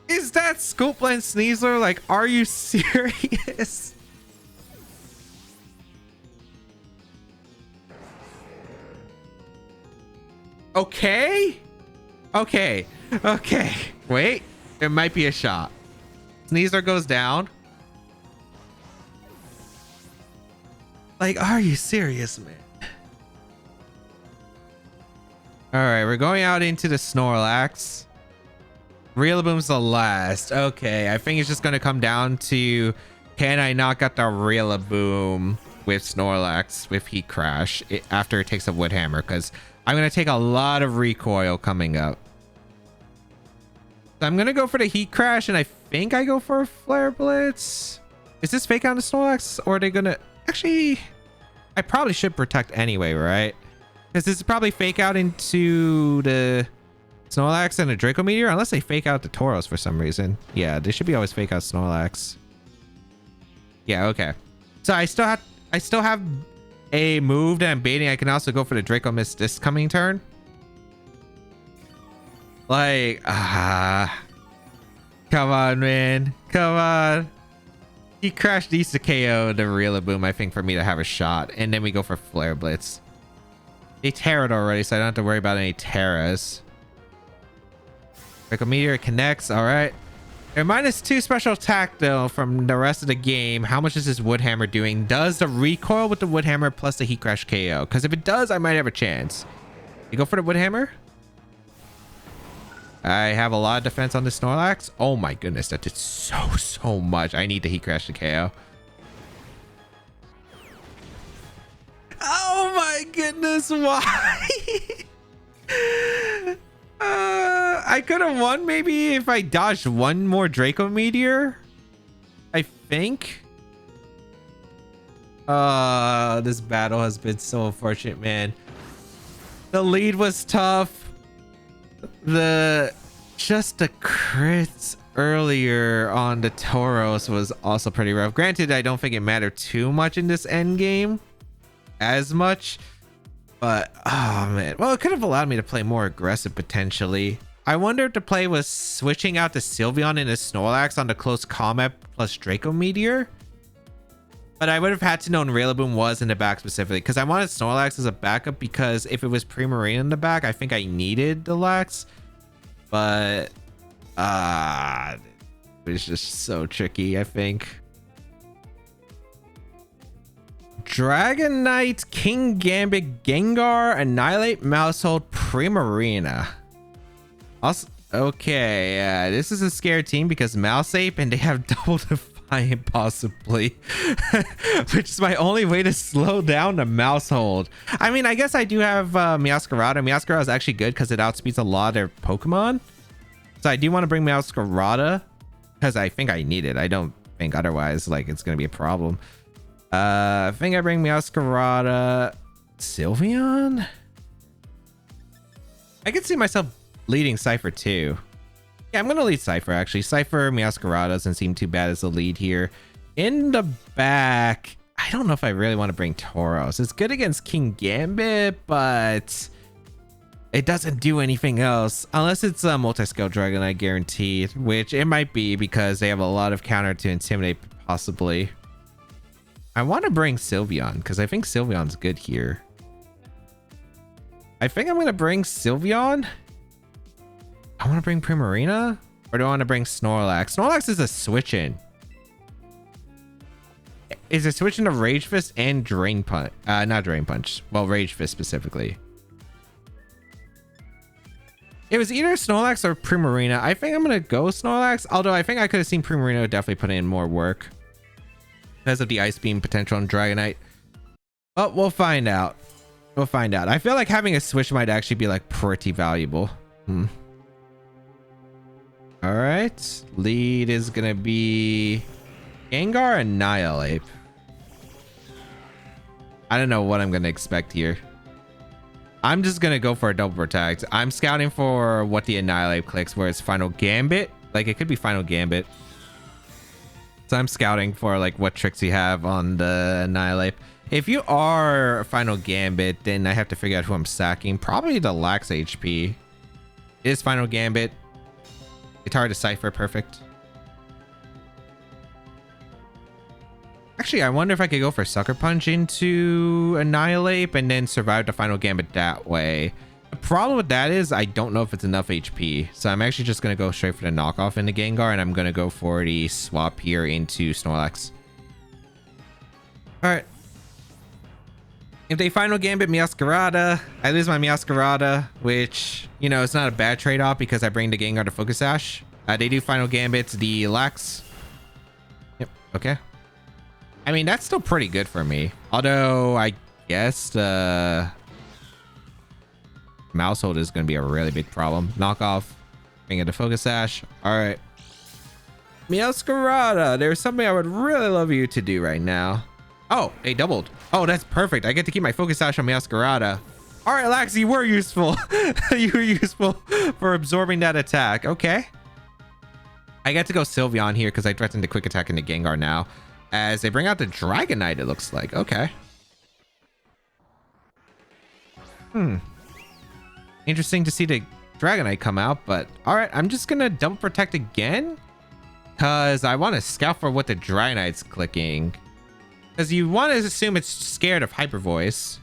Is that Scoop Blend Sneasler? Like, are you serious? Okay. Okay. Okay. Wait. It might be a shot. Sneasler goes down. Like, are you serious, man? All right, we're going out into the Snorlax. Rillaboom's the last. Okay, I think it's just going to come down to, can I knock out the Rillaboom with Snorlax with Heat Crash after it takes a Wood Hammer? Because I'm going to take a lot of recoil coming up. So I'm going to go for the Heat Crash, and I think I go for a Flare Blitz. Is this fake out the Snorlax, or are they going to... Actually, I probably should protect anyway, right? Because this is probably fake out into the Snorlax and a Draco Meteor, unless they fake out the Tauros for some reason. Yeah, they should be always fake out Snorlax. Yeah, okay. So I still have a move that I'm baiting. I can also go for the Draco Mist this coming turn. Like, come on, man. Come on. He crashed needs to KO the Rillaboom, I think, for me to have a shot. And then we go for Flare Blitz. They Terra'd already, so I don't have to worry about any Terras. Draco Meteor connects. All right. They're -2 special attack, though, from the rest of the game. How much is this Wood Hammer doing? Does the recoil with the Wood Hammer plus the Heat Crash KO? Because if it does, I might have a chance. You go for the Wood Hammer? I have a lot of defense on the Snorlax. Oh my goodness, that did so much. I need the Heat Crash to KO. Oh my goodness, why? I could have won maybe if I dodged one more Draco Meteor, I think. This battle has been so unfortunate, man. The lead was tough. Just the crits earlier on the Tauros was also pretty rough. Granted, I don't think it mattered too much in this end game. As much, but oh man, well, it could have allowed me to play more aggressive potentially. I wonder if the play was switching out to Sylveon and a Snorlax on the close combat plus Draco Meteor, but I would have had to know Rillaboom was in the back specifically, because I wanted Snorlax as a backup, because if it was Primarina in the back, I think I needed the Lax, but it was just so tricky, I think. Dragonite, King Gambit, Gengar, Annihilate, Mousehold, Primarina. Also, okay, yeah, this is a scared team because Mouseape and they have Double Defiant possibly, which is my only way to slow down the Mousehold. I mean, I guess I do have Meowscarada. Meowscarada is actually good because it outspeeds a lot of their Pokemon. So I do want to bring Meowscarada because I think I need it. I don't think otherwise, like, it's going to be a problem. I think I bring Meowscarada. Sylveon? I could see myself leading Scyther too. Yeah, I'm gonna lead Scyther actually. Scyther, Meowscarada doesn't seem too bad as the lead here. In the back, I don't know if I really want to bring Tauros. It's good against King Gambit, but it doesn't do anything else unless it's a multi-scale Dragonite guaranteed, which it might be because they have a lot of counter to intimidate possibly. I want to bring Sylveon because I think Sylveon's good here. I think I'm going to bring Sylveon. I want to bring Primarina, or do I want to bring Snorlax? Snorlax is a switch-in. Is a switch-in to Rage Fist and Drain Punch. Not Drain Punch. Well, Rage Fist specifically. It was either Snorlax or Primarina. I think I'm going to go Snorlax, although I think I could have seen Primarina definitely put in more work because of the Ice Beam potential on Dragonite. But we'll find out. We'll find out. I feel like having a switch might actually be like pretty valuable. All right. Lead is going to be Gengar and Annihilate. I don't know what I'm going to expect here. I'm just going to go for a double protect. I'm scouting for what the Annihilate clicks, where it's Final Gambit. Like, it could be Final Gambit. So I'm scouting for like what tricks you have on the Annihilate. If you are Final Gambit, then I have to figure out who I'm sacking. Probably the Lax HP. It is Final Gambit. It's hard to Scyther perfect. Actually, I wonder if I could go for Sucker Punch into Annihilate and then survive the Final Gambit that way. The problem with that is I don't know if it's enough HP. So I'm actually just going to go straight for the knockoff into Gengar, and I'm going to go for the swap here into Snorlax. All right. If they final Gambit Meowscarada, I lose my Meowscarada, which, you know, it's not a bad trade-off because I bring the Gengar to Focus Sash. They do final Gambit the Lax. Yep, okay. I mean, that's still pretty good for me. Although, I guess the Mousehold is going to be a really big problem. Knockoff, bring it to Focus Sash. All right. Meowscarada, there's something I would really love you to do right now. Oh, they doubled. Oh, that's perfect. I get to keep my Focus Sash on Meowscarada. All right, Lax, you were useful. You were useful for absorbing that attack. Okay. I get to go Sylveon here because I threatened to quick attack into Gengar now. As they bring out the Dragonite, it looks like. Okay. Interesting to see the Dragonite come out, but all right, I'm just going to double protect again because I want to scout for what the Dragonite's clicking. Because you want to assume it's scared of Hyper Voice.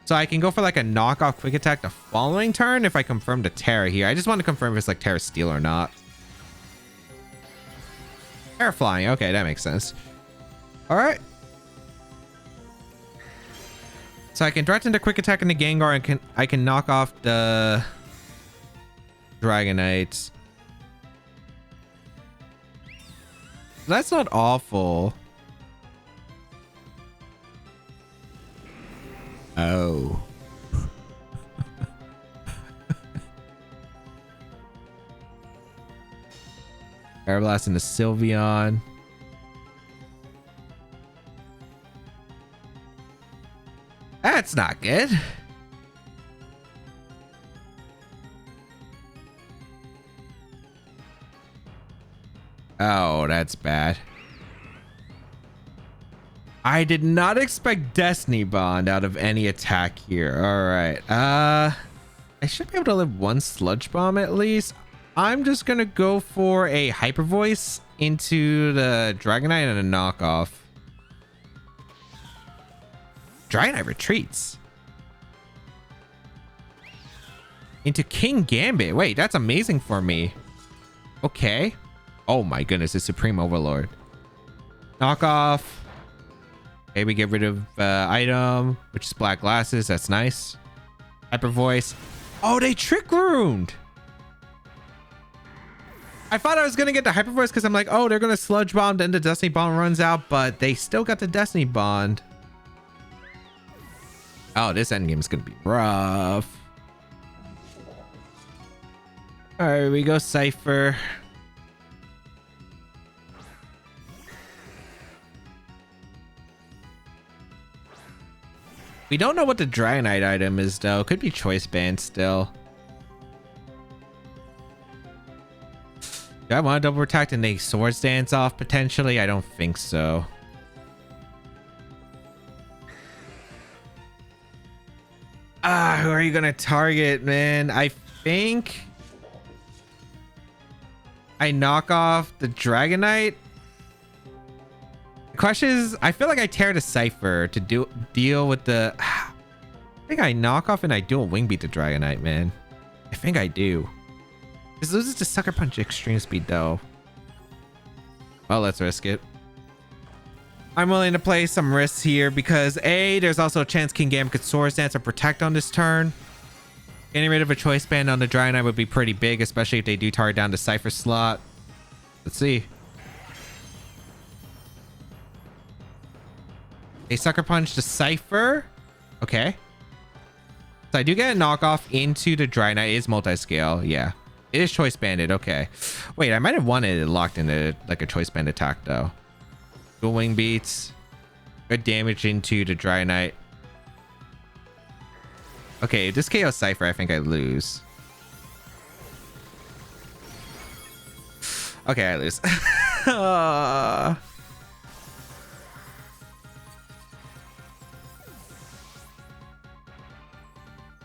So I can go for like a knockoff quick attack the following turn if I confirm the Terra here. I just want to confirm if it's like Terra Steel or not. Terra Flying. Okay, that makes sense. All right. So I can threaten the quick attack in the Gengar and I can knock off the Dragonite. That's not awful. Oh. Airblast into Sylveon. That's not good. Oh, that's bad. I did not expect Destiny Bond out of any attack here. All right. I should be able to live one Sludge Bomb at least. I'm just going to go for a Hyper Voice into the Dragonite and a knockoff. Dragonite retreats. Into King Gambit. Wait, that's amazing for me. Okay. Oh my goodness, it's Supreme Overlord. Knockoff. Okay, we get rid of item, which is Black Glasses. That's nice. Hyper Voice. Oh, they Trick Rooned. I thought I was going to get the Hyper Voice because I'm like, oh, they're going to Sludge Bomb, then the Destiny Bond runs out, but they still got the Destiny Bond. Oh, this endgame is going to be rough. All right, we go Scyther. We don't know what the Dragonite item is, though. Could be Choice Band still. Do I want to double attack and take Swords Dance off potentially? I don't think so. Who are you going to target, man? I think I knock off the Dragonite. The question is, I feel like I tear the Scyther to deal with the... I think I knock off and I dual Wing Beat the Dragonite, man. I think I do. This loses to Sucker Punch Extreme Speed, though. Well, let's risk it. I'm willing to play some risks here because A, there's also a chance King Gambit could Swords Dance or Protect on this turn. Getting rid of a Choice Band on the Dragonite would be pretty big, especially if they do target down the Scyther slot. Let's see. They Sucker Punch the Scyther. Okay. So I do get a knockoff into the Dragonite. It is multi-scale. Yeah. It is Choice Banded. Okay. Wait, I might have wanted it locked into like a Choice Band attack though. Dual Wing Beats. Good damage into the Dragonite. Okay, if this KO Scyther, I think I lose. Okay, I lose.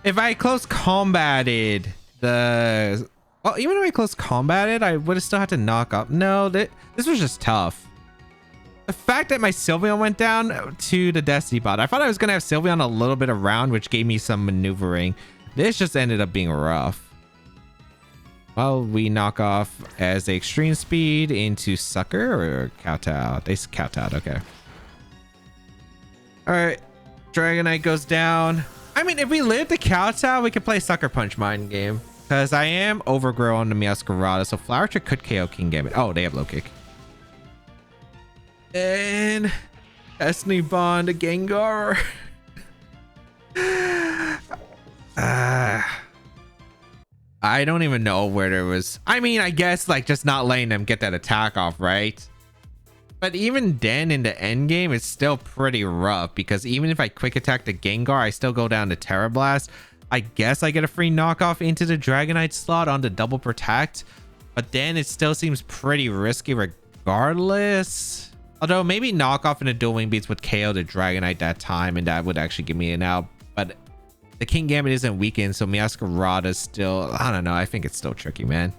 If I close combated the... Well, even if I close combated, I would have still had to knock up. No, this was just tough. The fact that my Sylveon went down to the Destiny Bot. I thought I was going to have Sylveon a little bit around, which gave me some maneuvering. This just ended up being rough. Well, we knock off as a extreme speed into Sucker or Kowtow. They Kowtowed, okay. Alright. Dragonite goes down. I mean, if we live the Kowtow, we could play Sucker Punch Mind game. Because I am Overgrow on the Meowscarada, so Flower Trick could KO King Gambit. Oh, they have low kick. And Destiny Bond, a Gengar. I don't even know where there was. I mean, I guess like just not letting them get that attack off, right? But even then in the end game, it's still pretty rough because even if I quick attack the Gengar, I still go down to Terra Blast. I guess I get a free knockoff into the Dragonite slot on the double protect, but then it still seems pretty risky regardless. Although maybe knockoff in the dual wing beats would KO the Dragonite that time, and that would actually give me an out. But the King Gambit isn't weakened, so Meowscarada is still, I don't know. I think it's still tricky, man.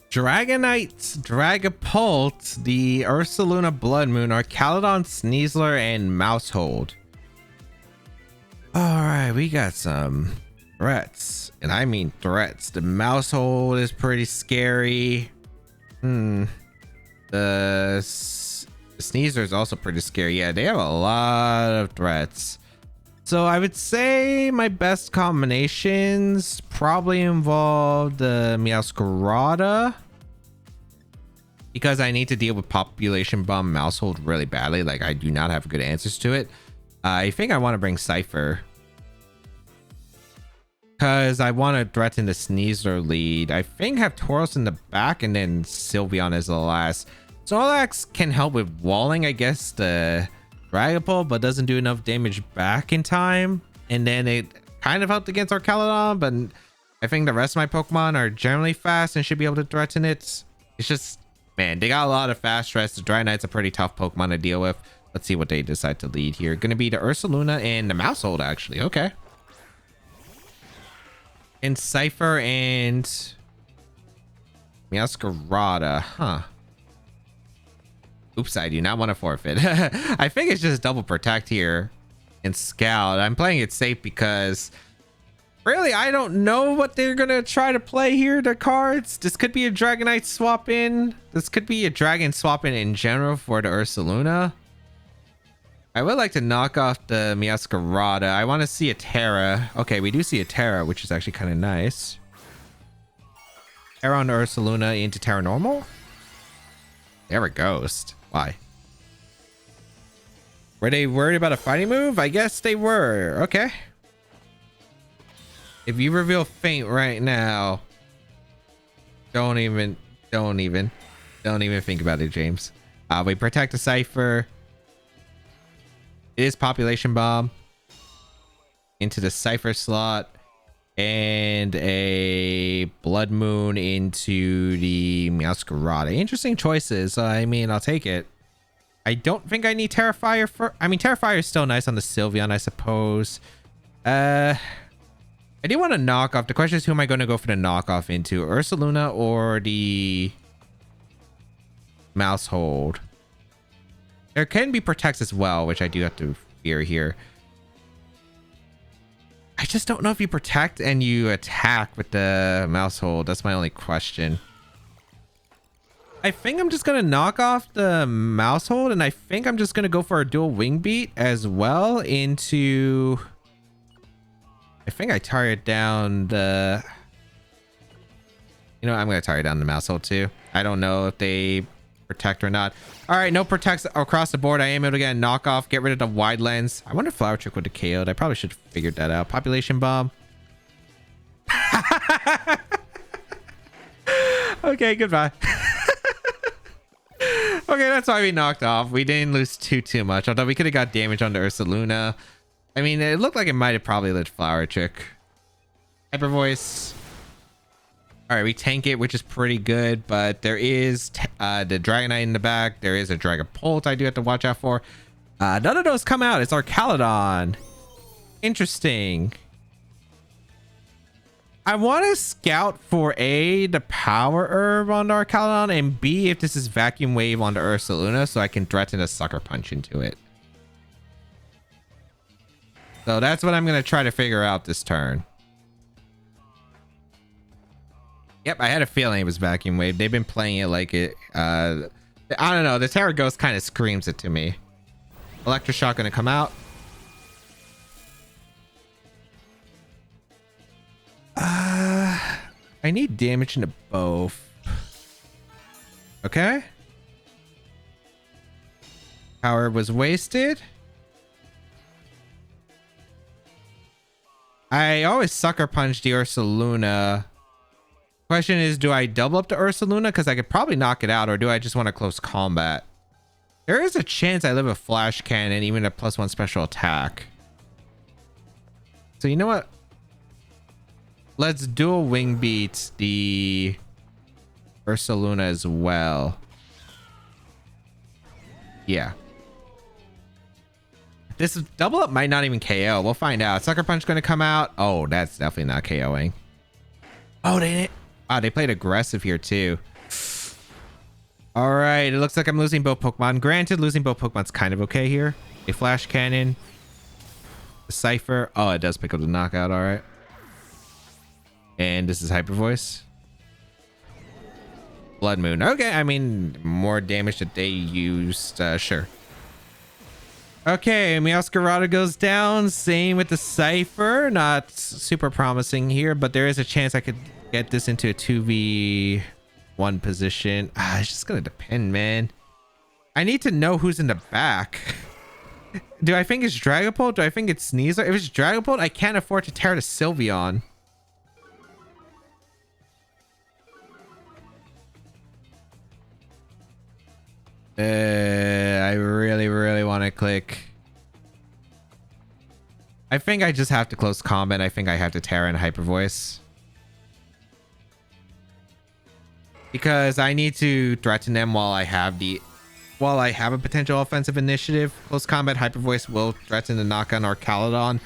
Dragonite, Dragapult, the Ursaluna Blood Moon, Archaludon, Sneasler, and Mousehold. All right, we got some threats, and I mean threats. The Mousehold is pretty scary. The Sneasler is also pretty scary. Yeah, they have a lot of threats. So I would say my best combinations probably involve the Meowscarada, because I need to deal with Population Bomb Mousehold really badly. Like, I do not have good answers to it. I think I want to bring Scyther, because I want to threaten the Sneasler lead. I think have Tauros in the back and then Sylveon as the last. Snorlax can help with walling, I guess, the Dragapult, but doesn't do enough damage back in time. And then it kind of helped against Archaludon, but I think the rest of my Pokemon are generally fast and should be able to threaten it. It's just, man, they got a lot of fast threats. The Dragonite's a pretty tough Pokemon to deal with. Let's see what they decide to lead here. Gonna be the Ursaluna and the Mousehold, actually. Okay. And Scyther and Meowscarada, huh? Oops, I do not want to forfeit. I think it's just double protect here and Scout. I'm playing it safe because really, I don't know what they're going to try to play here, the cards. This could be a Dragonite swap in. This could be a Dragon swap in general for the Ursaluna. I would like to knock off the Meowscarada. I want to see a Terra. Okay, we do see a Terra, which is actually kind of nice. Terra on the Ursaluna into Terra Normal. Terra Ghost. Why? Were they worried about a fighting move? I guess they were. Okay. If you reveal Faint right now, don't even think about it, James. We protect the Scyther. It is Population Bomb into the Scyther slot and a Blood Moon into the Meowscarada. Interesting choices. I mean, I'll take it. I don't think I need Terrifier for... I mean, Terrifier is still nice on the Sylveon, I suppose. I do want to knock off. The question is, who am I going to go for the knockoff into? Ursaluna or the Mousehold? There can be protects as well, which I do have to fear here. I just don't know if you protect and you attack with the Mousehold. That's my only question. I think I'm just going to knock off the Mousehold, and I think I'm just going to go for a dual wing beat as well into... I think I target down the... You know, I'm going to target down the Mousehold too. I don't know if they protect or not. All right, no protects across the board. I am able to get a knockoff, get rid of the wide lens. I wonder if Flower Trick would have KO'd. I probably should have figured that out. Population Bomb. Okay, goodbye. Okay, that's why we knocked off. We didn't lose too much, although we could have got damage on the Ursaluna. I mean, it looked like it might have probably lit Flower Trick. Hyper Voice. All right, we tank it, which is pretty good, but there is the Dragonite in the back. There is a Dragapult I do have to watch out for. None of those come out. It's Archaludon. Interesting. I want to scout for A, the Power Herb on the Archaludon, and B, if this is Vacuum Wave on the Ursaluna, so I can threaten a Sucker Punch into it. So that's what I'm going to try to figure out this turn. Yep, I had a feeling it was Vacuum Wave. They've been playing it like it. I don't know. The Terra Ghost kind of screams it to me. Electroshock going to come out. I need damage into both. Okay. Power was wasted. I always Sucker Punch the Ursaluna. Question is, do I double up the Ursaluna? Because I could probably knock it out, or do I just want to close combat? There is a chance I live a Flash Cannon, even a +1 special attack. So you know what? Let's dual Wing Beat the Ursaluna as well. Yeah. This double up might not even KO. We'll find out. Sucker Punch going to come out. Oh, that's definitely not KOing. Oh, they didn't. Wow, they played aggressive here too. All right, it looks like I'm losing both Pokemon. Granted, losing both Pokemon's kind of okay here. A Flash Cannon. A Scyther. Oh, it does pick up the knockout. All right. And this is Hyper Voice. Blood Moon. Okay, I mean, more damage that they used. Sure. Okay, Meowscarada goes down. Same with the Scyther. Not super promising here, but there is a chance I could get this into a 2v1 position. It's just gonna depend, man. I need to know who's in the back. Do I think it's Dragapult? Do I think it's Sneasler? If it's Dragapult, I can't afford to tear to Sylveon. I really want to click. I think I just have to close combat. I think I have to Terra and Hyper Voice. Because I need to threaten them while I have a potential offensive initiative. Close combat, Hyper Voice will threaten to knock on Archaludon.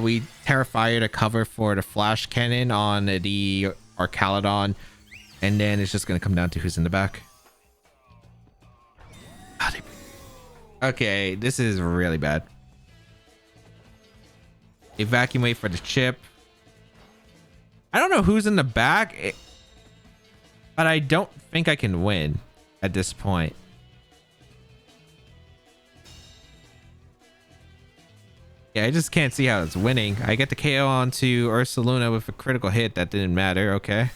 We Terra Fire to cover for the Flash Cannon on the Archaludon. And then it's just going to come down to who's in the back. Okay, this is really bad. Evacuate for the chip. I don't know who's in the back, but I don't think I can win at this point. Yeah, I just can't see how it's winning. I get the KO onto Ursaluna with a critical hit. That didn't matter. Okay.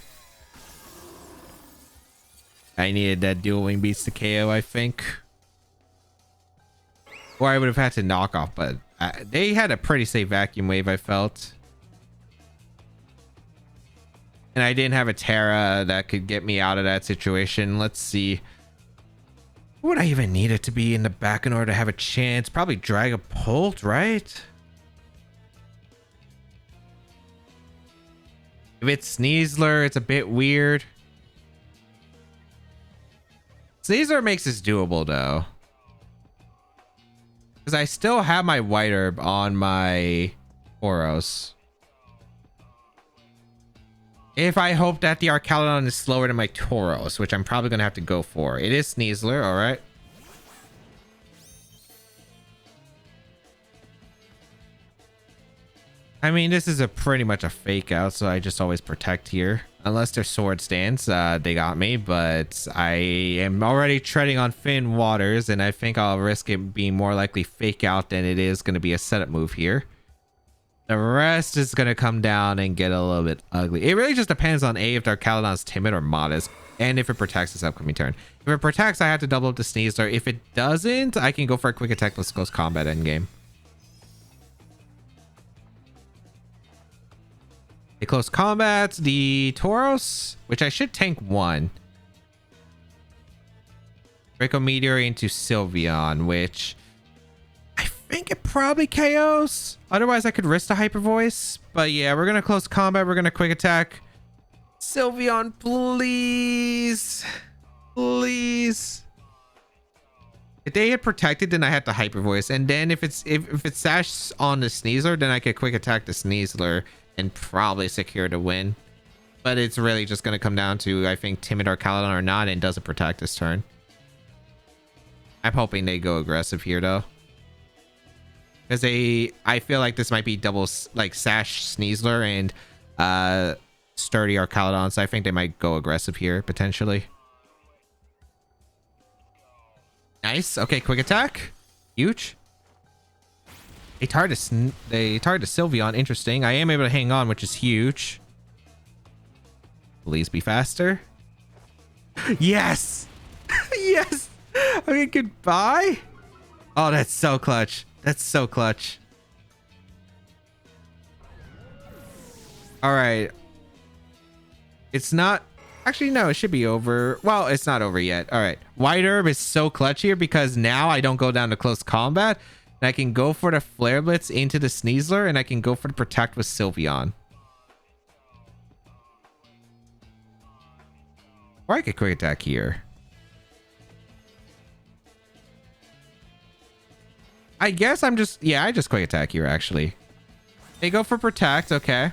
I needed that dual wing beats to KO, I think. Or I would have had to knock off, but they had a pretty safe Vacuum Wave, I felt. And I didn't have a Terra that could get me out of that situation. Let's see. What would I even need it to be in the back in order to have a chance? Probably Dragapult, right? If it's Sneasler, it's a bit weird. Sneasler makes this doable, though. Because I still have my White Herb on my Tauros. If I hope that the Archaludon is slower than my Tauros, which I'm probably going to have to go for. It is Sneasler, alright. I mean, this is pretty much a fake out, so I just always protect here. Unless their Sword Stance, they got me, but I am already treading on thin waters, and I think I'll risk it being more likely fake out than it is going to be a setup move here. The rest is going to come down and get a little bit ugly. It really just depends on if the Archaludon's timid or modest, and if it protects this upcoming turn. If it protects, I have to double up the Sneasler. If it doesn't, I can go for a quick attack plus close combat endgame. A close combat, the Tauros, which I should tank one. Draco Meteor into Sylveon, which I think it probably KOs. Otherwise, I could risk the Hyper Voice. But yeah, we're going to close combat. We're going to quick attack. Sylveon, please. Please. If they had protected, then I had the Hyper Voice. And then if it's sashed on the Sneasler, then I could quick attack the Sneasler and probably secure the win. But it's really just going to come down to, I think, timid Archaludon or not, and doesn't protect this turn. I'm hoping they go aggressive here, though. because I feel like this might be double like Sash Sneasler and sturdy Archaludon, so I think they might go aggressive here potentially. Nice. Okay, quick attack. Huge. They targeted Sylveon. Interesting. I am able to hang on, which is huge. Please be faster. Yes. Yes. Okay, goodbye. Oh, that's so clutch. That's so clutch. All right. It's not... Actually, no, it should be over. Well, it's not over yet. All right. White Herb is so clutch here because now I don't go down to close combat. And I can go for the Flare Blitz into the Sneasler, and I can go for the Protect with Sylveon. Or I could quick attack here. I guess I'm just... Yeah, I just quick attack here, actually. They go for Protect. Okay.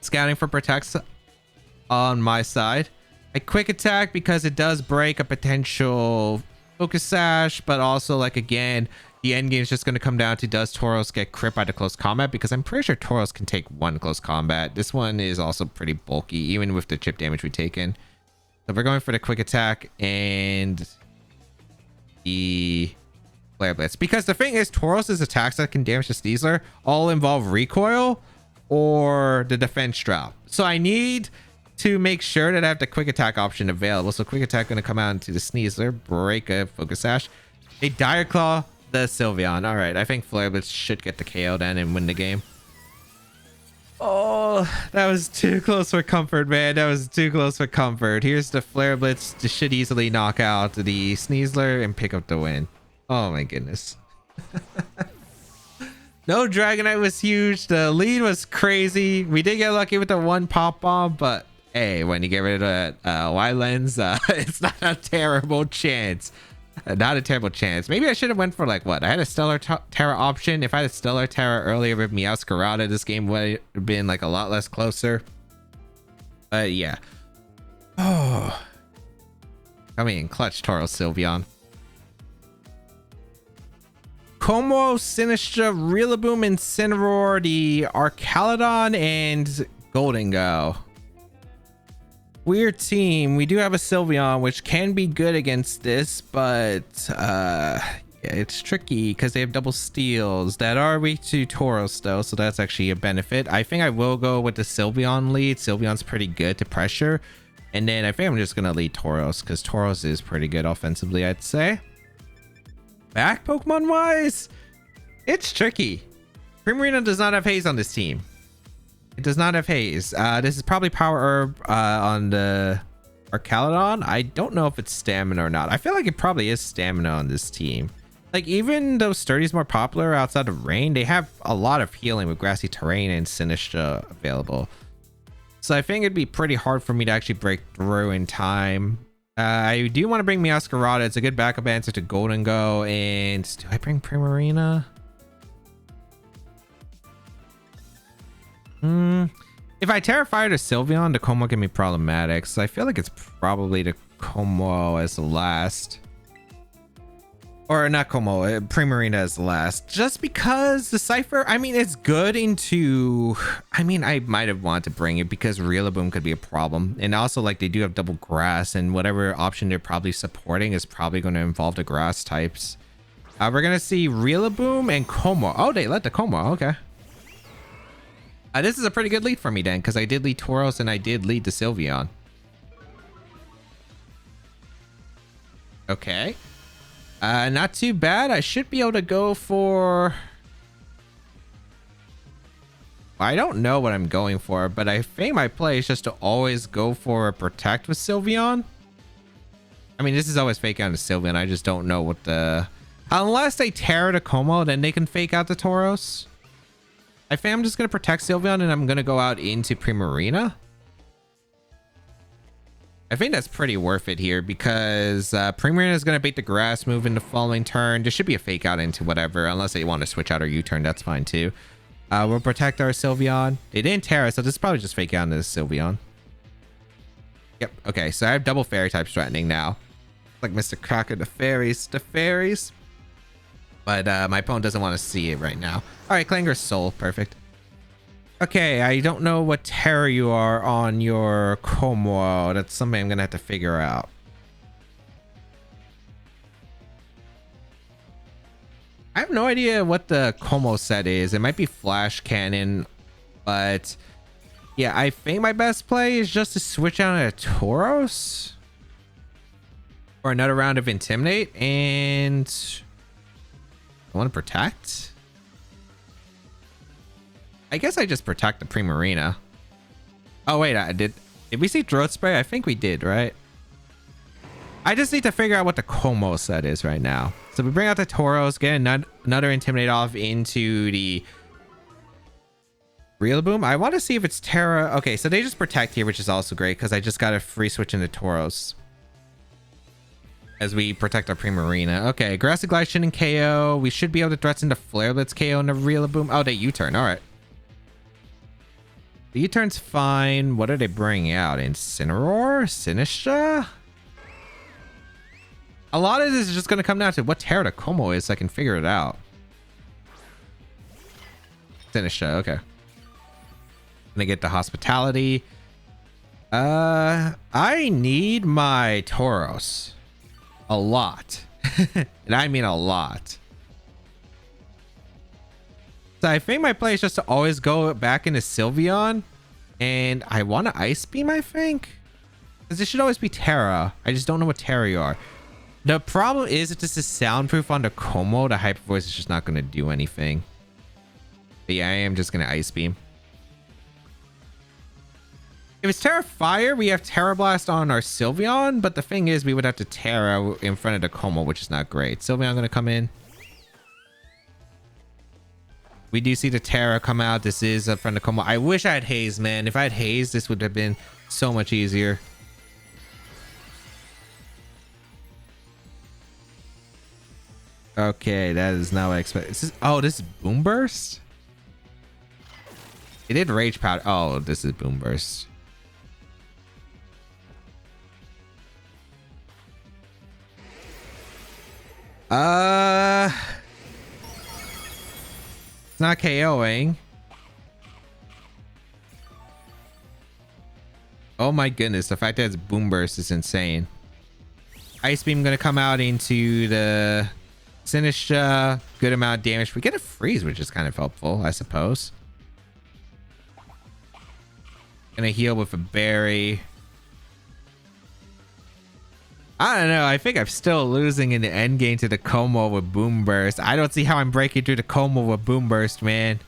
Scouting for Protects on my side. I quick attack because it does break a potential Focus Sash, but also, like, again, the end game is just going to come down to does Tauros get crit by the close combat, because I'm pretty sure Tauros can take one close combat. This one is also pretty bulky, even with the chip damage we've taken. So we're going for the quick attack and the Flare Blitz, because the thing is, Tauros's attacks that can damage the Sneasler all involve recoil or the defense drop. So I need to make sure that I have the quick attack option available. So quick attack going to come out into the Sneasler, break a Focus Sash, a Dire Claw the Sylveon. All right, I think Flare Blitz should get the KO then and win the game. Oh, that was too close for comfort, man. That was too close for comfort. Here's the Flare Blitz. This should easily knock out the Sneasler and pick up the win. Oh my goodness. No, Dragonite was huge. The lead was crazy. We did get lucky with the one pop bomb, but hey, when you get rid of the Y lens, it's not a terrible chance. Not a terrible chance. Maybe I should have went for, like, what? I had a Stellar Terra option. If I had a Stellar Terra earlier with Meowscarada, this game would have been, like, a lot less closer. But yeah. Oh. Coming in clutch, Tauros Sylveon. Como, Sinistra, Rillaboom, Incineroar, the Archaludon, and Golden Go. Weird team. We do have a Sylveon, which can be good against this, but yeah, it's tricky because they have double steals that are weak to Tauros though, so that's actually a benefit. I think I will go with the Sylveon lead. Sylveon's pretty good to pressure, and then I think I'm just gonna lead Tauros because Tauros is pretty good offensively, I'd say. Back Pokemon wise, it's tricky. Primarina does not have Haze on this team. It does not have Haze. This is probably Power Herb on the Archaludon. I don't know if it's Stamina or not. I feel like it probably is Stamina on this team. Like, even though Sturdy's more popular outside of Rain, they have a lot of healing with Grassy Terrain and Sinistra available. So I think it'd be pretty hard for me to actually break through in time. I do want to bring Meowscarada. It's a good backup answer to Golden Go. And do I bring Primarina? If I Terrafire to Sylveon, the Como can be problematic, so I feel like it's probably the Como as the last. Or not Como, Primarina as the last. Just because the Scyther, I mean, it's good into... I mean, I might have wanted to bring it because Rillaboom could be a problem. And also, like, they do have double grass, and whatever option they're probably supporting is probably going to involve the grass types. We're going to see Rillaboom and Como. Oh, they let the Como, okay. This is a pretty good lead for me then, because I did lead Tauros and I did lead the Sylveon. Okay. Not too bad. I should be able to go for... I don't know what I'm going for, but I think my play is just to always go for a Protect with Sylveon. I mean, this is always fake out to Sylveon. I just don't know what the... Unless they Terra to Como, then they can fake out the Tauros. I think I'm just going to Protect Sylveon and I'm going to go out into Primarina. I think that's pretty worth it here because Primarina is going to bait the grass move in the following turn. There should be a fake out into whatever, unless they want to switch out or U-turn. That's fine too. We'll protect our Sylveon. They didn't Terra, so this is probably just fake out into Sylveon. Yep. Okay, so I have double fairy types threatening now. Like Mr. Cracker, the fairies. The fairies. But my opponent doesn't want to see it right now. All right, Clanger's Soul. Perfect. Okay, I don't know what terror you are on your Como. That's something I'm going to have to figure out. I have no idea what the Como set is. It might be Flash Cannon, but yeah, I think my best play is just to switch out a Tauros for another round of Intimidate, and I want to protect. I guess I just protect the Primarina. Oh wait, did we see Throat Spray? I think we did, right? I just need to figure out what the Como set is right now. So we bring out the Tauros, get another Intimidate off into the Rillaboom. I want to see if it's Terra. Okay, so they just protect here, which is also great because I just got a free switch into Tauros as we protect our Primarina. Okay, Grassy Glide shouldn't KO. We should be able to threaten the Flare Blitz KO in the Rillaboom. Oh, they U-turn. All right. The U-turn's fine. What are they bringing out? Incineroar? Sinistra? A lot of this is just going to come down to what Terra the Como is so I can figure it out. Sinistra, okay. I'm going to get the Hospitality. I need my Tauros. A lot. And I mean a lot. So I think my play is just to always go back into Sylveon. And I want to Ice Beam, I think. Because it should always be Terra. I just don't know what Terra you are. The problem is if this is soundproof on the Como, the Hyper Voice is just not going to do anything. But yeah, I am just going to Ice Beam. If it's Terra Fire, we have Terra Blast on our Sylveon. But the thing is, we would have to Terra in front of the Como, which is not great. Sylveon going to come in. We do see the Terra come out. This is up front of Como. I wish I had Haze, man. If I had Haze, this would have been so much easier. Okay, that is not what I expected. This is Boom Burst? It did Rage Powder. Oh, this is Boom Burst. It's not KOing. Oh my goodness, the fact that it's Boom Burst is insane. Ice Beam gonna come out into the Sinistra. Good amount of damage. We get a freeze, which is kind of helpful, I suppose. Gonna heal with a berry. I don't know. I think I'm still losing in the end game to the Como with Boom Burst. I don't see how I'm breaking through the Como with Boom Burst, man.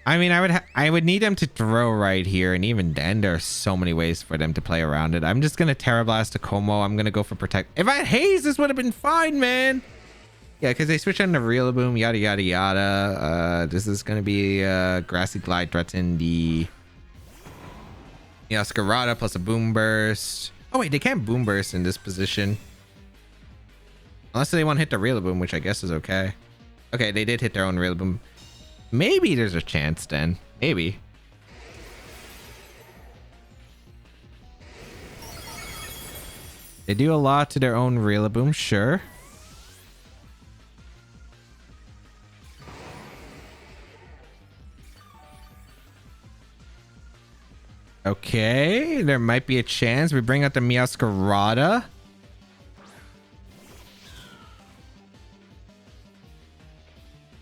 I mean, I would need them to throw right here, and even then, there are so many ways for them to play around it. I'm just gonna Terra Blast to Como. I'm gonna go for Protect. If I had Haze, this would have been fine, man. Yeah, because they switch on the Rillaboom, yada yada yada. This is gonna be Grassy Glide threaten the Scarada plus a Boom Burst. Oh wait, they can't Boom Burst in this position unless they want to hit the Rillaboom, which I guess is okay. Okay, they did hit their own Rillaboom. Maybe there's a chance then. Maybe. They do a lot to their own Rillaboom, sure. Okay, there might be a chance. We bring out the Meowscarada.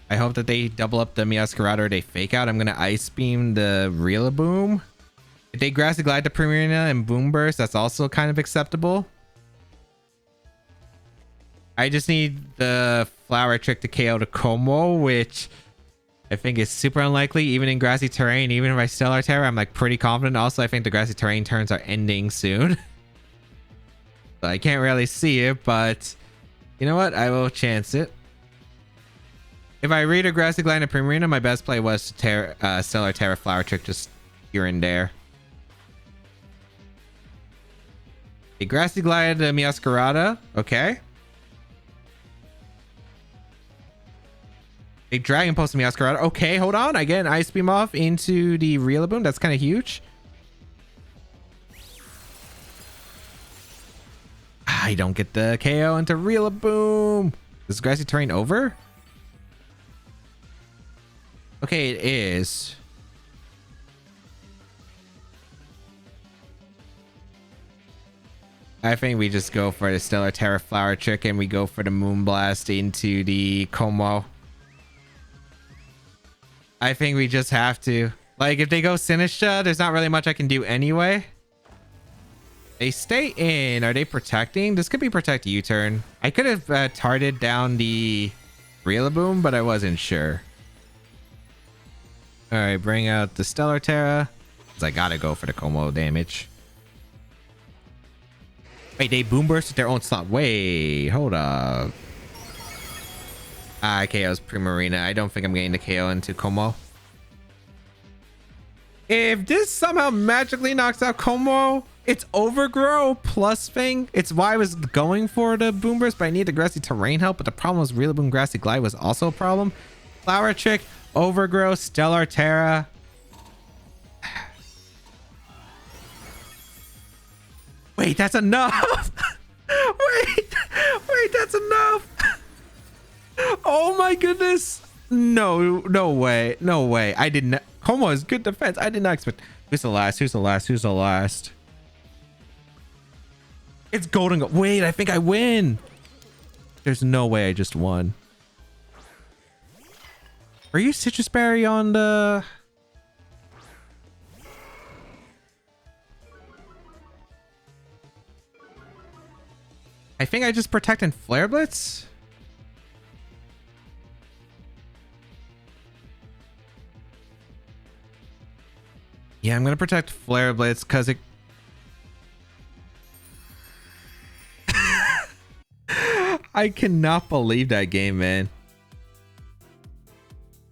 I hope that they double up the Meowscarada or they fake out. I'm going to Ice Beam the Rillaboom. If they Grassy Glide the Primarina and Boom Burst, that's also kind of acceptable. I just need the Flower Trick to KO the Como, which I think is super unlikely, even in Grassy Terrain. Even if I Stellar Terra, I'm like pretty confident. Also, I think the Grassy Terrain turns are ending soon. So I can't really see it, but you know what? I will chance it. If I read a Grassy Glide and Primarina, my best play was to Stellar Terra Flower Trick just here and there. A Grassy Glide Meowscarada. Okay. A Dragon Pulse Meowscarada. Okay, hold on. I get an Ice Beam off into the Rillaboom. That's kind of huge. I don't get the KO into Rillaboom. Is Grassy Terrain over? Okay, it is. I think we just go for the Stellar Terra Flower Trick and we go for the Moonblast into the Como. I think we just have to. Like, if they go Sinistra, there's not really much I can do anyway. They stay in. Are they protecting? This could be protect U-turn. I could have targeted down the Rillaboom, but I wasn't sure. All right, bring out the Stellar Terra. Because I gotta go for the Como damage. Wait, they boom burst at their own slot. Wait, hold up. KO's Primarina. I don't think I'm getting the KO into Como. If this somehow magically knocks out Como, it's Overgrow plus thing. It's why I was going for the boom burst, but I need the Grassy Terrain help. But the problem was Rillaboom Grassy Glide was also a problem. Flower Trick, Overgrow, Stellar Terra. Wait, that's enough. wait, that's enough. Oh my goodness. No way. I didn't. Como is good defense. I did not expect. Who's the last? It's Golden. Wait, I think I win. There's no way I just won. Are you Citrus Berry on the... I think I just protect and Flare Blitz. Yeah, I'm gonna protect Flare Blitz because it... I cannot believe that game, man.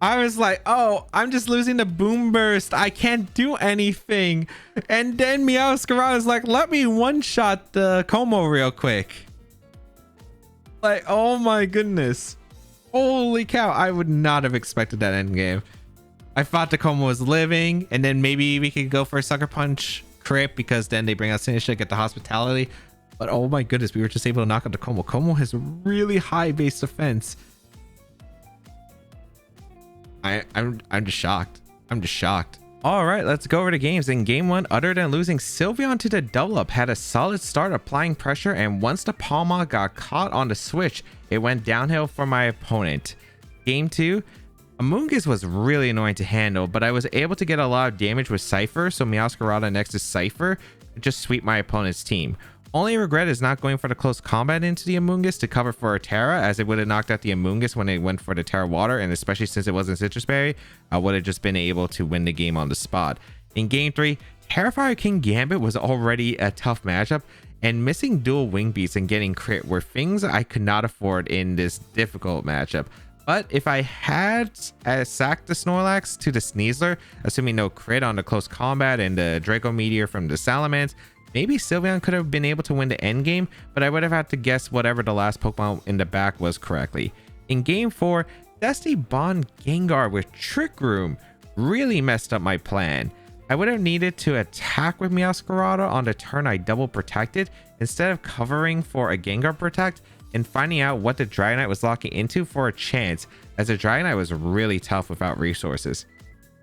I was like, oh, I'm just losing the Boom Burst. I can't do anything. And then Meowscarada is like, let me one-shot the Como real quick. Like, oh my goodness. Holy cow. I would not have expected that end game. I thought the Como was living, and then maybe we could go for a Sucker Punch crit because then they bring out Sinistra, get the Hospitality. But oh my goodness, we were just able to knock out the Como. Como has really high base defense. I'm just shocked. All right, let's go over to games. In game one, other than losing, Sylveon to the double up had a solid start applying pressure, and once the Palma got caught on the switch, it went downhill for my opponent. Game two, Amoonguss was really annoying to handle, but I was able to get a lot of damage with Scyther, so Meowscarada next to Scyther just sweep my opponent's team. Only regret is not going for the close combat into the Amoonguss to cover for a Terra, as it would have knocked out the Amoonguss when it went for the Terra Water, and especially since it wasn't Citrus Berry, I would have just been able to win the game on the spot. In game 3, Terrifier King Gambit was already a tough matchup, and missing dual Wing Beats and getting crit were things I could not afford in this difficult matchup. But if I had sacked the Snorlax to the Sneasler, assuming no crit on the close combat and the Draco Meteor from the Salamence, maybe Sylveon could have been able to win the end game, but I would have had to guess whatever the last Pokemon in the back was correctly. In game 4, Dusty Bond Gengar with Trick Room really messed up my plan. I would have needed to attack with Meowscarada on the turn I double protected instead of covering for a Gengar Protect and finding out what the Dragonite was locking into for a chance, as the Dragonite was really tough without resources.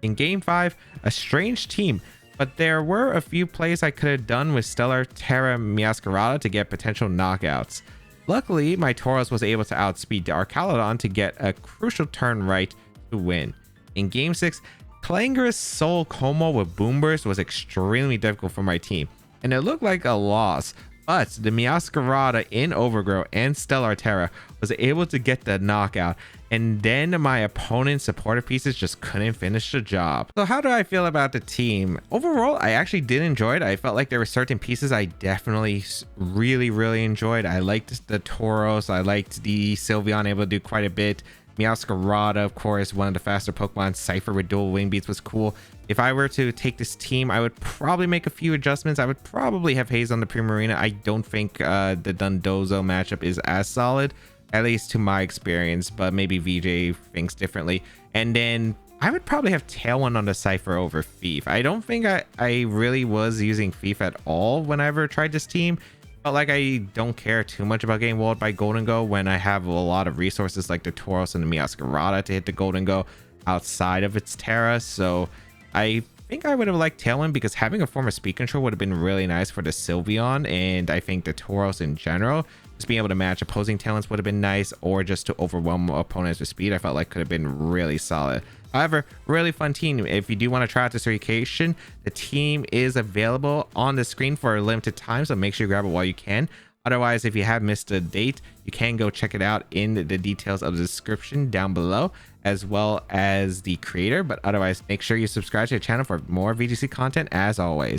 In game 5, a strange team, but there were a few plays I could have done with Stellar Terra Meowscarada to get potential knockouts. Luckily, my Tauros was able to outspeed the Archaludon to get a crucial turn right to win. In game 6, Clangerous Soul Como with Boom Burst was extremely difficult for my team, and it looked like a loss, but the Meowscarada in Overgrow and Stellar Terra was able to get the knockout, and then my opponent's supportive pieces just couldn't finish the job. So how do I feel about the team? Overall, I actually did enjoy it. I felt like there were certain pieces I definitely really enjoyed. I liked the Tauros. I liked the Sylveon, able to do quite a bit. Meowscarada, of course, one of the faster Pokemon. Scyther with dual Wing Beats was cool. If I were to take this team, I would probably make a few adjustments. I would probably have Haze on the Primarina. I don't think the Dundozo matchup is as solid. at least to my experience, but maybe VJ thinks differently. And then I would probably have Tailwind on the Scyther over Thief. I don't think I really was using Thief at all whenever I tried this team. Felt like I don't care too much about getting walled by Golden Go when I have a lot of resources like the Tauros and the Meowscarada to hit the Golden Go outside of its Terra. So I think I would have liked Tailwind because having a form of speed control would have been really nice for the Sylveon, and I think the Tauros in general. Just being able to match opposing talents would have been nice, or just to overwhelm opponents with speed, I felt like could have been really solid. However, really fun team. If you do want to try out the certification, the team is available on the screen for a limited time, so make sure you grab it while you can. Otherwise, if you have missed a date, you can go check it out in the details of the description down below, as well as the creator. But otherwise, make sure you subscribe to the channel for more VGC content as always.